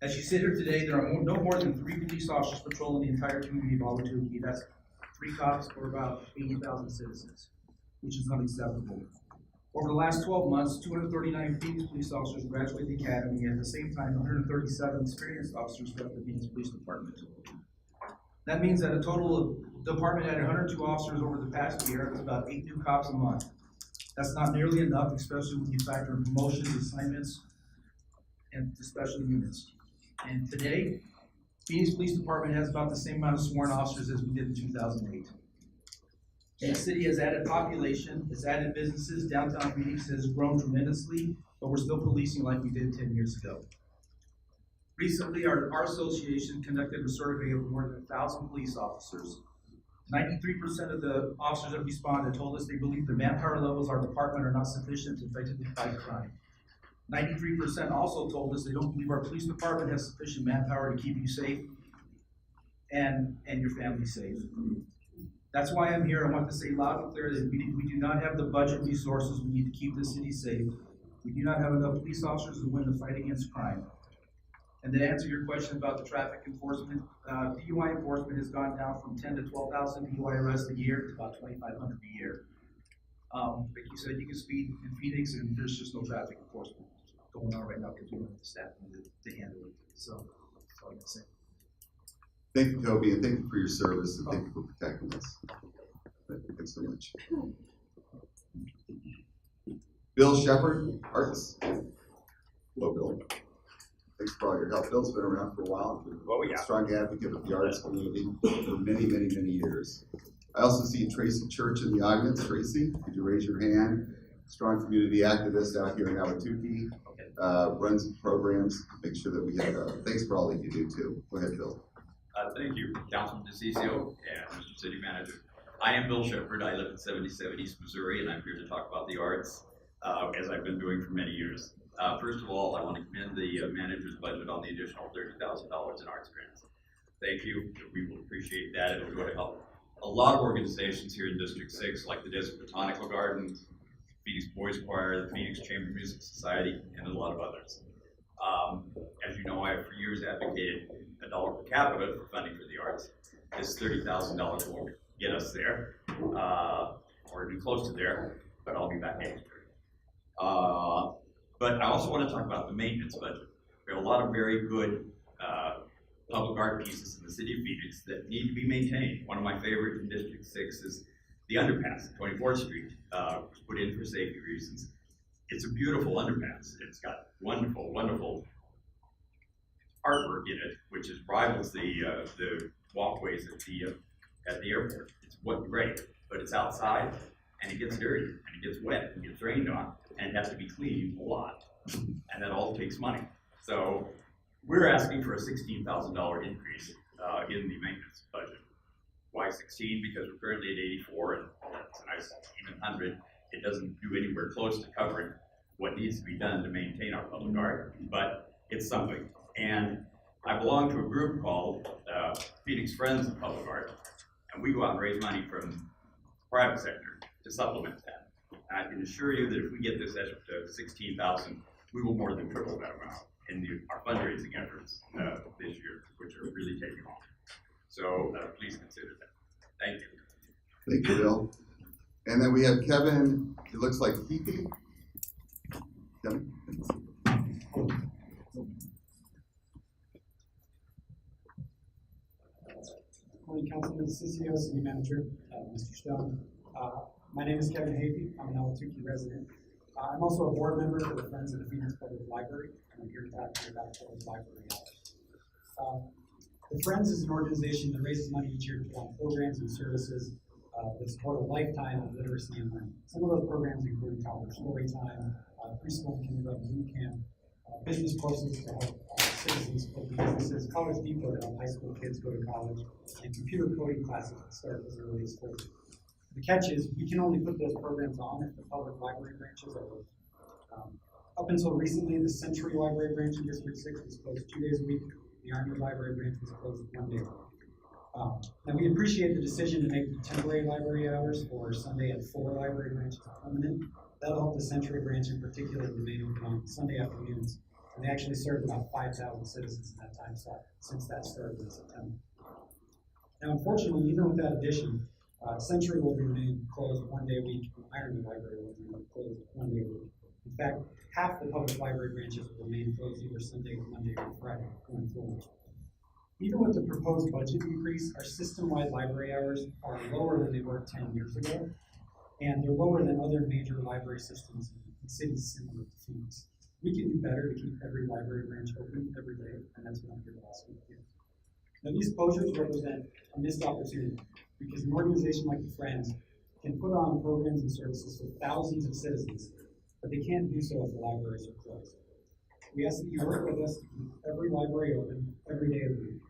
As you sit here today, there are no more than 3 police officers patrolling the entire community of Ahwatukee. That's 3 cops for about 80,000 citizens, which is unacceptable. Over the last 12 months, 239 Phoenix police officers graduated the academy, and at the same time, 137 experienced officers left the Phoenix Police Department. That means that a total of the department had 102 officers over the past year. It's about 8 new cops a month. That's not nearly enough, especially when you factor in promotions, assignments, and to special units. And today, Phoenix Police Department has about the same amount of sworn officers as we did in 2008. The city has added population, it's added businesses, downtown Phoenix has grown tremendously, but we're still policing like we did 10 years ago. Recently, our association conducted a survey of more than 1,000 police officers. 93% of the officers that responded told us they believe the manpower levels of our department are not sufficient to effectively fight crime. 93% also told us they don't believe our police department has sufficient manpower to keep you safe and your family safe. That's why I'm here. I want to say loud and clear that we do not have the budget resources we need to keep the city safe. We do not have enough police officers to win the fight against crime. And to answer your question about the traffic enforcement, DUI enforcement has gone down from 10 to 12,000 DUI arrests a year to about 2,500 a year. Like you said, you can speed in Phoenix and there's just no traffic enforcement going on right now because we don't have the staff to handle it. So that's all I can say. Thank you, Toby, and thank you for your service, and thank you for protecting us. Thanks so much. Bill Shepard, Arts. Hello, Bill. Thanks for all your help. Bill's been around for a while. A strong advocate of the arts community for many, many, many years. I also see Tracy Church in the audience. Tracy, could you raise your hand? Strong community activist out here in Ahwatukee. Runs programs, make sure that we have, thanks for all that you do too. Go ahead, Bill. Thank you, Councilman DeCiccio and Mr. City Manager. I am Bill Shepard. I live in 77 East Missouri, and I'm here to talk about the arts, as I've been doing for many years. First of all, I want to commend the manager's budget on the additional $30,000 in arts grants. Thank you. We will appreciate that. It'll go to help a lot of organizations here in District 6, like the Desert Botanical Gardens, Phoenix Boys Choir, the Phoenix Chamber Music Society, and a lot of others. As you know, I have for years advocated $1 per capita for funding for the arts. This $30,000 won't get us there, or even close to there, but I'll be back next year. But I also want to talk about the maintenance budget. We have a lot of very good public art pieces in the city of Phoenix that need to be maintained. One of my favorites in District 6 is the underpass at 24th Street, was put in for safety reasons. It's a beautiful underpass. It's got wonderful, wonderful artwork in it, which rivals the walkways at the airport. It's great, but it's outside, and it gets dirty, and it gets wet, and it gets rained on, and it has to be cleaned a lot, and that all takes money. So we're asking for a $16,000 increase in the maintenance budget. Why 16? Because we're currently at 84, and that's a nice even 100. It doesn't do anywhere close to covering what needs to be done to maintain our public art, but it's something. And I belong to a group called Phoenix Friends of Public Art, and we go out and raise money from the private sector to supplement that. And I can assure you that if we get this extra to 16,000, we will more than triple that amount in our fundraising efforts this year, which are really taking off. So please consider that. Thank you. Thank you, Bill. And then we have Kevin, it looks like Heapy. Kevin? Morning, Councilman DeCiccio, City Manager, Mr. Stone. My name is Kevin Hafey. I'm an Ahwatukee resident. I'm also a board member for the Friends of the Phoenix Public Library, and I'm here to talk to you about the public library. The Friends is an organization that raises money each year to put on programs and services that support a lifetime of literacy and learning. Some of those programs include toddler story time, preschool and kindergarten boot camp, business courses to help citizens open businesses, college depot to help high school kids go to college, and computer coding classes that start as early as 4. The catch is we can only put those programs on if the public library branches are open. Up until recently, the Century Library branch in District 6 was closed 2 days a week. The Army Library branch was closed 1 day a week. Now, we appreciate the decision to make the temporary library hours for Sunday at 4 library branches permanent. That'll help the Century branch in particular remain open on Sunday afternoons. And they actually served about 5,000 citizens in that time slot since that started in September. Now, unfortunately, even with that addition, Century will remain closed 1 day a week, and Irony Library will remain closed 1 day a week. In fact, half the public library branches will remain closed either Sunday, Monday, or Friday going forward. Even with the proposed budget increase, our system-wide library hours are lower than they were 10 years ago, and they're lower than other major library systems in cities similar to Phoenix. We can do better to keep every library branch open every day, and that's what I'm here to ask you to do. Now, these closures represent a missed opportunity because an organization like the Friends can put on programs and services for thousands of citizens, but they can't do so if the libraries are closed. We ask that you work with us to keep every library open every day of the week.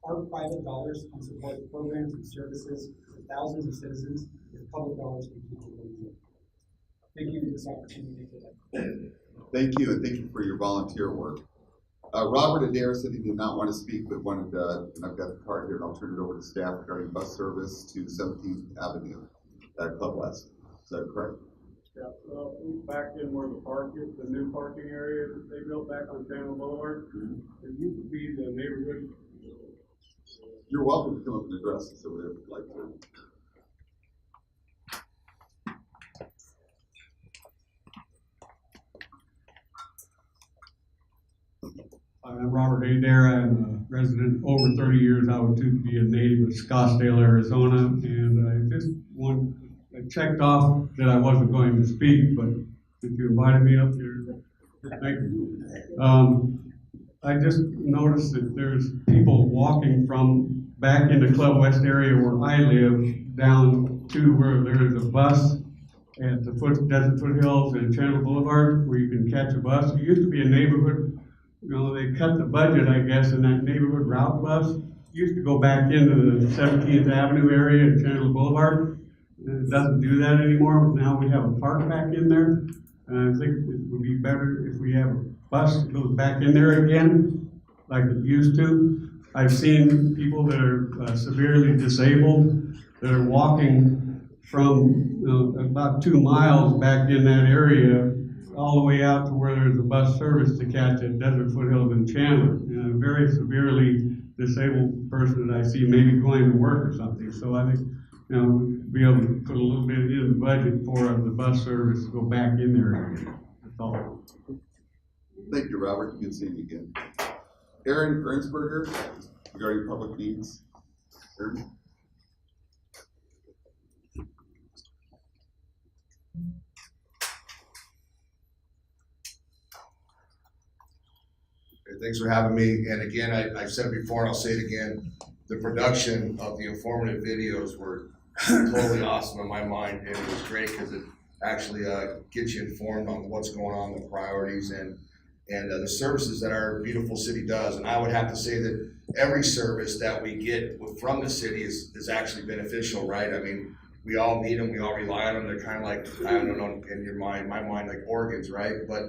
Our private dollars can support programs and services for thousands of citizens if public dollars can keep it open. Thank you for this opportunity today. Thank you, and thank you for your volunteer work. Robert Adair said he did not want to speak, but wanted, and I've got the card here, and I'll turn it over to staff regarding bus service to 17th Avenue at Club West. Is that correct? Yeah, well, back in where the park is, the new parking area that they built back on Channel Boulevard, it used to be the neighborhood. You're welcome to come up and address us over there if you'd like to. I'm Robert Adair. I'm a resident over 30 years out to be a native of Scottsdale, Arizona, and I checked off that I wasn't going to speak, but if you invited me up here, thank you. I just noticed that there's people walking from back in the Club West area where I live down to where there's a bus at the Desert Foothills and Chandler Boulevard where you can catch a bus. It used to be a neighborhood. You know, they cut the budget, I guess, in that neighborhood route bus. It used to go back into the 17th Avenue area and Chandler Boulevard. It doesn't do that anymore. Now we have a park back in there. And I think it would be better if we have a bus that goes back in there again, like it used to. I've seen people that are severely disabled that are walking from about 2 miles back in that area all the way out to where there's a bus service to catch at Desert Foothills and Chandler. And a very severely disabled person that I see maybe going to work or something. So I think, you know, be able to put a little bit in the budget for the bus service to go back in there. That's all. Thank you, Robert. Good seeing you again. Aaron Ernsberger, regarding public needs. Aaron? Thanks for having me. And again, I've said it before and I'll say it again, the production of the informative videos were totally awesome in my mind. And it was great because it actually gets you informed on what's going on, the priorities, and the services that our beautiful city does. And I would have to say that every service that we get from the city is actually beneficial, right? I mean, we all need them, we all rely on them. They're kind of like, I don't know, in your mind, my mind, like organs, right? But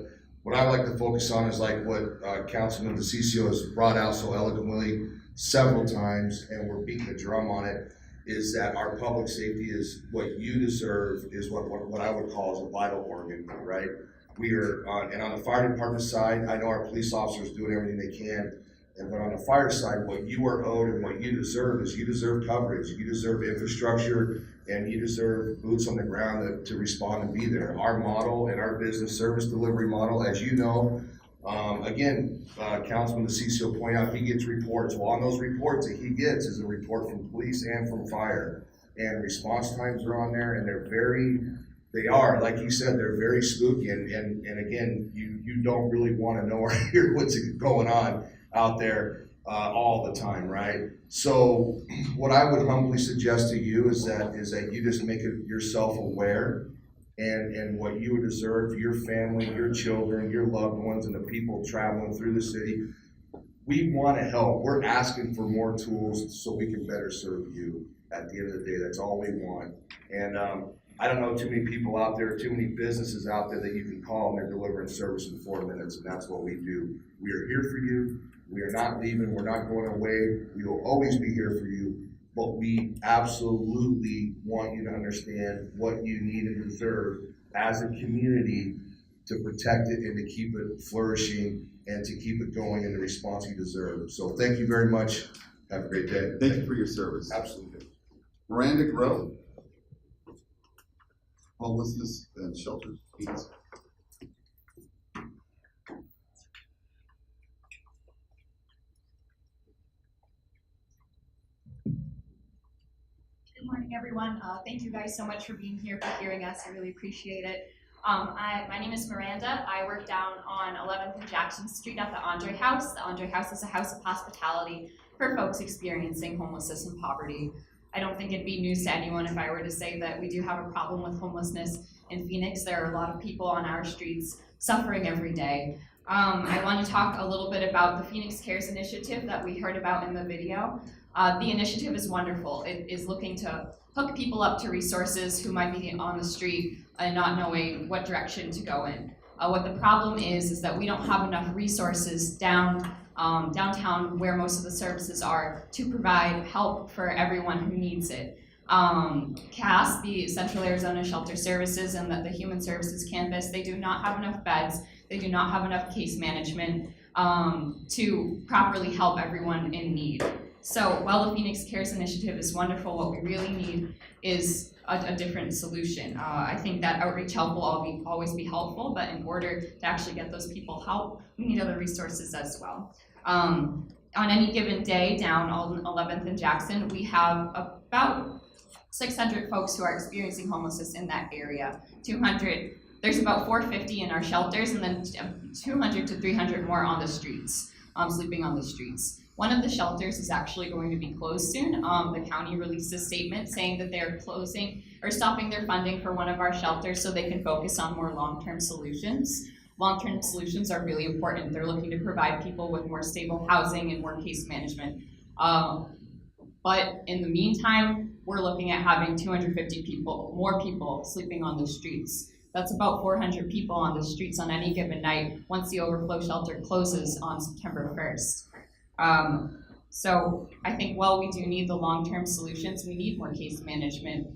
what I like to focus on is like what Councilman DeCiccio has brought out so eloquently several times, and we're beating the drum on it, is that our public safety is what you deserve, is what I would call as a vital organ, right? We are, and on the fire department side, I know our police officers doing everything they can, but on the fire side, what you are owed and what you deserve is you deserve coverage, you deserve infrastructure, and you deserve boots on the ground to respond and be there. Our model and our business service delivery model, as you know, again, Councilman DeCiccio pointed out, he gets reports. Well, on those reports that he gets is a report from police and from fire. And response times are on there, and they are, like you said, they're very spooky. And again, you don't really want to know or hear what's going on out there. all the time, right? So what I would humbly suggest to you is that you just make yourself aware and what you would deserve, your family, your children, your loved ones, and the people traveling through the city. We want to help. We're asking for more tools so we can better serve you. At the end of the day, that's all we want. And I don't know too many people out there, too many businesses out there that you can call and they're delivering service in 4 minutes, and that's what we do. We are here for you. We are not leaving. We're not going away. We will always be here for you. But we absolutely want you to understand what you need and deserve as a community to protect it and to keep it flourishing and to keep it going in the response you deserve. So thank you very much. Have a great day. Thank you for your service. Absolutely. Miranda Grow, homelessness and shelter needs. Good morning, everyone. Thank you guys so much for being here, for hearing us. I really appreciate it. My name is Miranda. I work down on 11th and Jackson Street at the Andre House. The Andre House is a house of hospitality for folks experiencing homelessness and poverty. I don't think it'd be news to anyone if I were to say that we do have a problem with homelessness in Phoenix. There are a lot of people on our streets suffering every day. I want to talk a little bit about the Phoenix Cares initiative that we heard about in the video. The initiative is wonderful. It is looking to hook people up to resources who might be on the street and not knowing what direction to go in. What the problem is that we don't have enough resources downtown where most of the services are to provide help for everyone who needs it. CAS, the Central Arizona Shelter Services, and the Human Services Campus, they do not have enough beds. They do not have enough case management to properly help everyone in need. So while the Phoenix Cares initiative is wonderful, what we really need is a different solution. I think that outreach help will always be helpful, but in order to actually get those people help, we need other resources as well. On any given day down on 11th and Jackson, we have about 600 folks who are experiencing homelessness in that area. There's about 450 in our shelters, and then 200 to 300 more on the streets, sleeping on the streets. One of the shelters is actually going to be closed soon. The county released a statement saying that they're closing or stopping their funding for one of our shelters so they can focus on more long-term solutions. Long-term solutions are really important. They're looking to provide people with more stable housing and more case management. But in the meantime, we're looking at having 250 more people sleeping on the streets. That's about 400 people on the streets on any given night once the overflow shelter closes on September 1st. So I think while we do need the long-term solutions, we need more case management.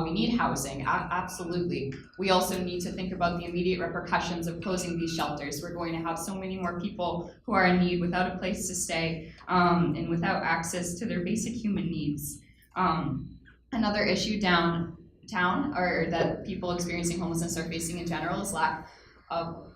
We need housing, absolutely. We also need to think about the immediate repercussions of closing these shelters. We're going to have so many more people who are in need without a place to stay and without access to their basic human needs. Another issue downtown, or that people experiencing homelessness are facing in general, is lack of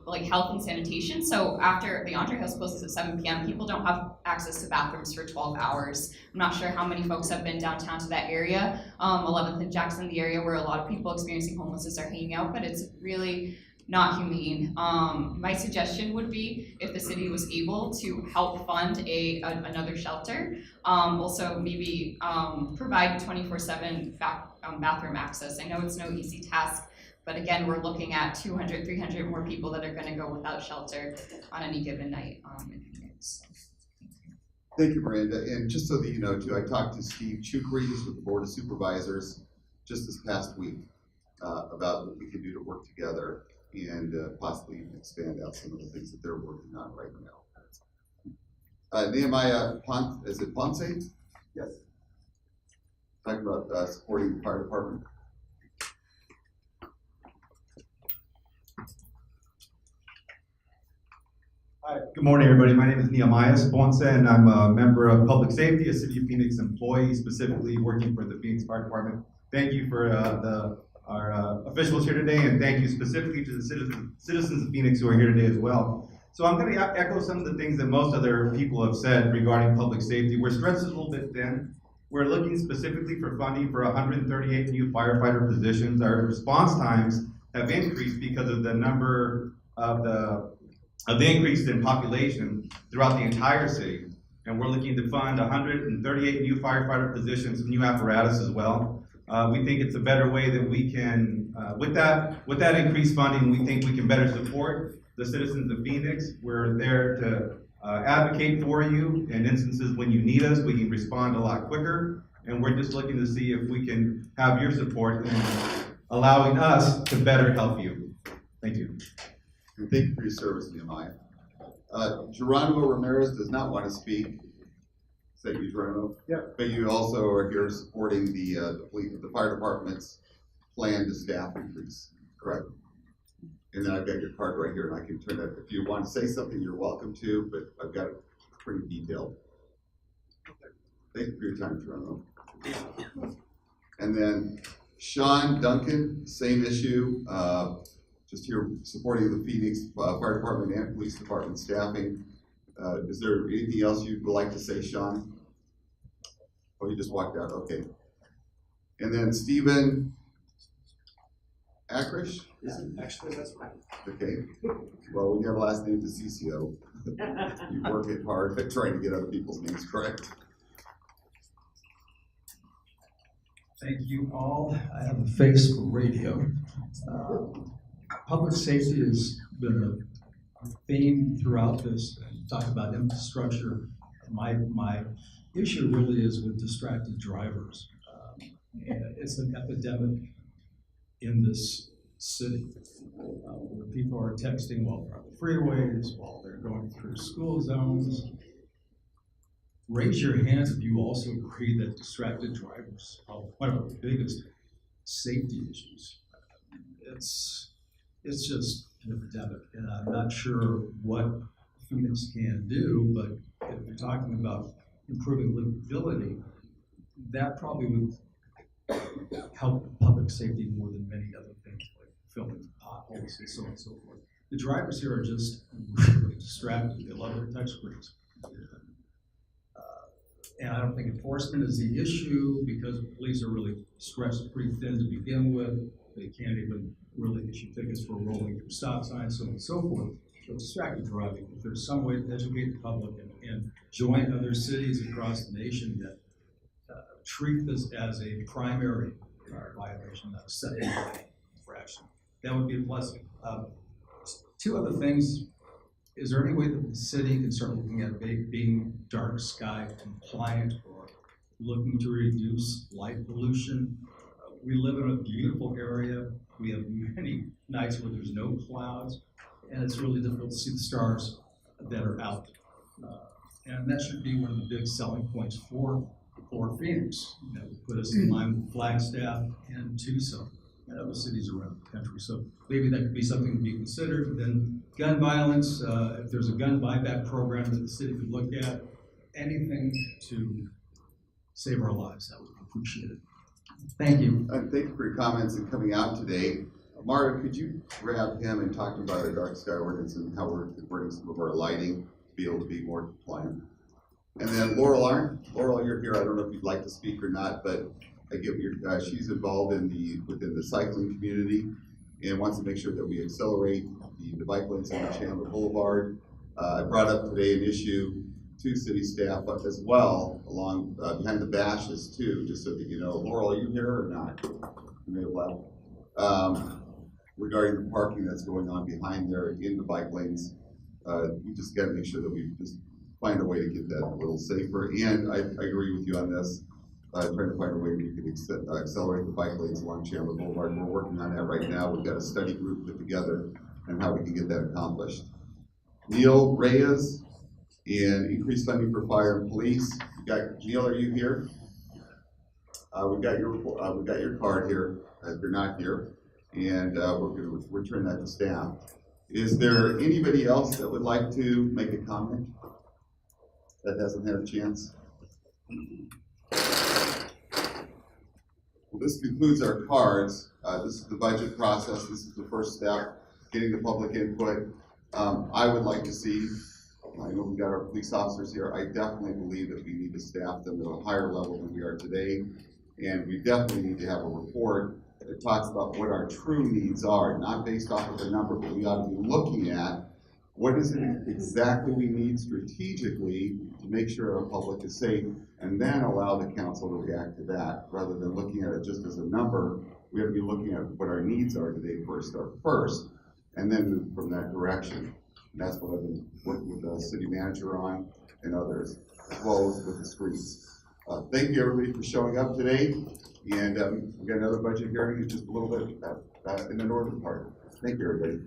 like health and sanitation. So after the Andre House closes at 7 p.m., people don't have access to bathrooms for 12 hours. I'm not sure how many folks have been downtown to that area, 11th and Jackson, the area where a lot of people experiencing homelessness are hanging out, but it's really not humane. My suggestion would be if the city was able to help fund another shelter, also maybe provide 24/7 bathroom access. I know it's no easy task, but again, we're looking at 200, 300 more people that are going to go without shelter on any given night in Phoenix. Thank you, Miranda. And just so that you know, too, I talked to Steve Chukri, who's with the Board of Supervisors, just this past week about what we can do to work together and possibly even expand out some of the things that they're working on right now. Nehemiah Ponce, is it Ponce? Yes. Talking about supporting the fire department. Hi, good morning, everybody. My name is Nehemiah Ponce, and I'm a member of Public Safety, a City of Phoenix employee, specifically working for the Phoenix Fire Department. Thank you for our officials here today, and thank you specifically to the citizens of Phoenix who are here today as well. So I'm going to echo some of the things that most other people have said regarding public safety. We're stretched a little bit thin. We're looking specifically for funding for 138 new firefighter positions. Our response times have increased because of the number of the increase in population. throughout the entire city. And we're looking to fund 138 new firefighter positions, new apparatus as well. We think it's a better way that we can, with that increased funding, we think we can better support the citizens of Phoenix. We're there to advocate for you in instances when you need us. We can respond a lot quicker, and we're just looking to see if we can have your support in allowing us to better help you. Thank you. And thank you for your service, Nehemiah. Geronimo Ramirez does not want to speak. Is that you, Geronimo? Yeah. But you also are here supporting the fire department's plan to staff increase, correct? And then I've got your card right here, and I can turn that. If you want to say something, you're welcome to, but I've got it pretty detailed. Thank you for your time, Geronimo. And then Sean Duncan, same issue, just here supporting the Phoenix Fire Department and Police Department staffing. Is there anything else you would like to say, Sean? Oh, you just walked out, okay. And then Stephen Akrish? Actually, that's right. Okay, well, when you have a last name to CCO, you work it hard at trying to get other people's names correct. Thank you all. I have a face for radio. Public safety has been a theme throughout this. Talk about infrastructure. My issue really is with distracted drivers. And it's an epidemic in this city, where people are texting while they're on the freeways, while they're going through school zones. Raise your hands if you also agree that distracted drivers are one of the biggest safety issues. It's just an epidemic, and I'm not sure what Phoenix can do, but if you're talking about improving livability, that probably would help public safety more than many other things, like filling potholes and so on and so forth. The drivers here are just really distracted. They love their touch screens. And I don't think enforcement is the issue because police are really stretched pretty thin to begin with. They can't even really issue tickets for rolling through stop signs, so on and so forth. So distracted driving, if there's some way to educate the public and join other cities across the nation that treat this as a primary violation, not a secondary infraction, that would be a blessing. Two other things. Is there any way that the city can start looking at being dark sky compliant or looking to reduce light pollution? We live in a beautiful area. We have many nights where there's no clouds, and it's really difficult to see the stars that are out. And that should be one of the big selling points for Phoenix. That would put us in line with Flagstaff and Tucson and other cities around the country. So maybe that could be something to be considered. Then gun violence, if there's a gun buyback program that the city could look at, anything to save our lives, that would be appreciated. Thank you. Thank you for your comments and coming out today. Mara, could you grab him and talk about our dark sky ordinance and how we're converting some of our lighting to be able to be more compliant? And then Laurel Arndt. Laurel, you're here. I don't know if you'd like to speak or not, but I give your, she's involved in within the cycling community and wants to make sure that we accelerate the bike lanes on Chandler Boulevard. I brought up today an issue to city staff as well, along behind the bashes too, just so that you know. Laurel, are you here or not? You may have left. Regarding the parking that's going on behind there in the bike lanes, we just got to make sure that we just find a way to get that a little safer. And I agree with you on this. Trying to find a way we can accelerate the bike lanes along Chandler Boulevard. We're working on that right now. We've got a study group put together on how we can get that accomplished. Neil Reyes and increased funding for fire and police. Neil, are you here? We got your card here. If you're not here, and we're going to return that to staff. Is there anybody else that would like to make a comment that hasn't had a chance? Well, this concludes our cards. This is the budget process. This is the first step, getting the public input. I would like to see, I know we've got our police officers here. I definitely believe that we need to staff them at a higher level than we are today. And we definitely need to have a report that talks about what our true needs are, not based off of a number, but we ought to be looking at what is it exactly we need strategically to make sure our public is safe, and then allow the council to react to that, rather than looking at it just as a number. We have to be looking at what our needs are today first, and then move from that direction. And that's what I've been working with the city manager on and others, as well as with the streets. Thank you everybody for showing up today, and we've got another budget hearing in just a little bit in the northern part. Thank you everybody.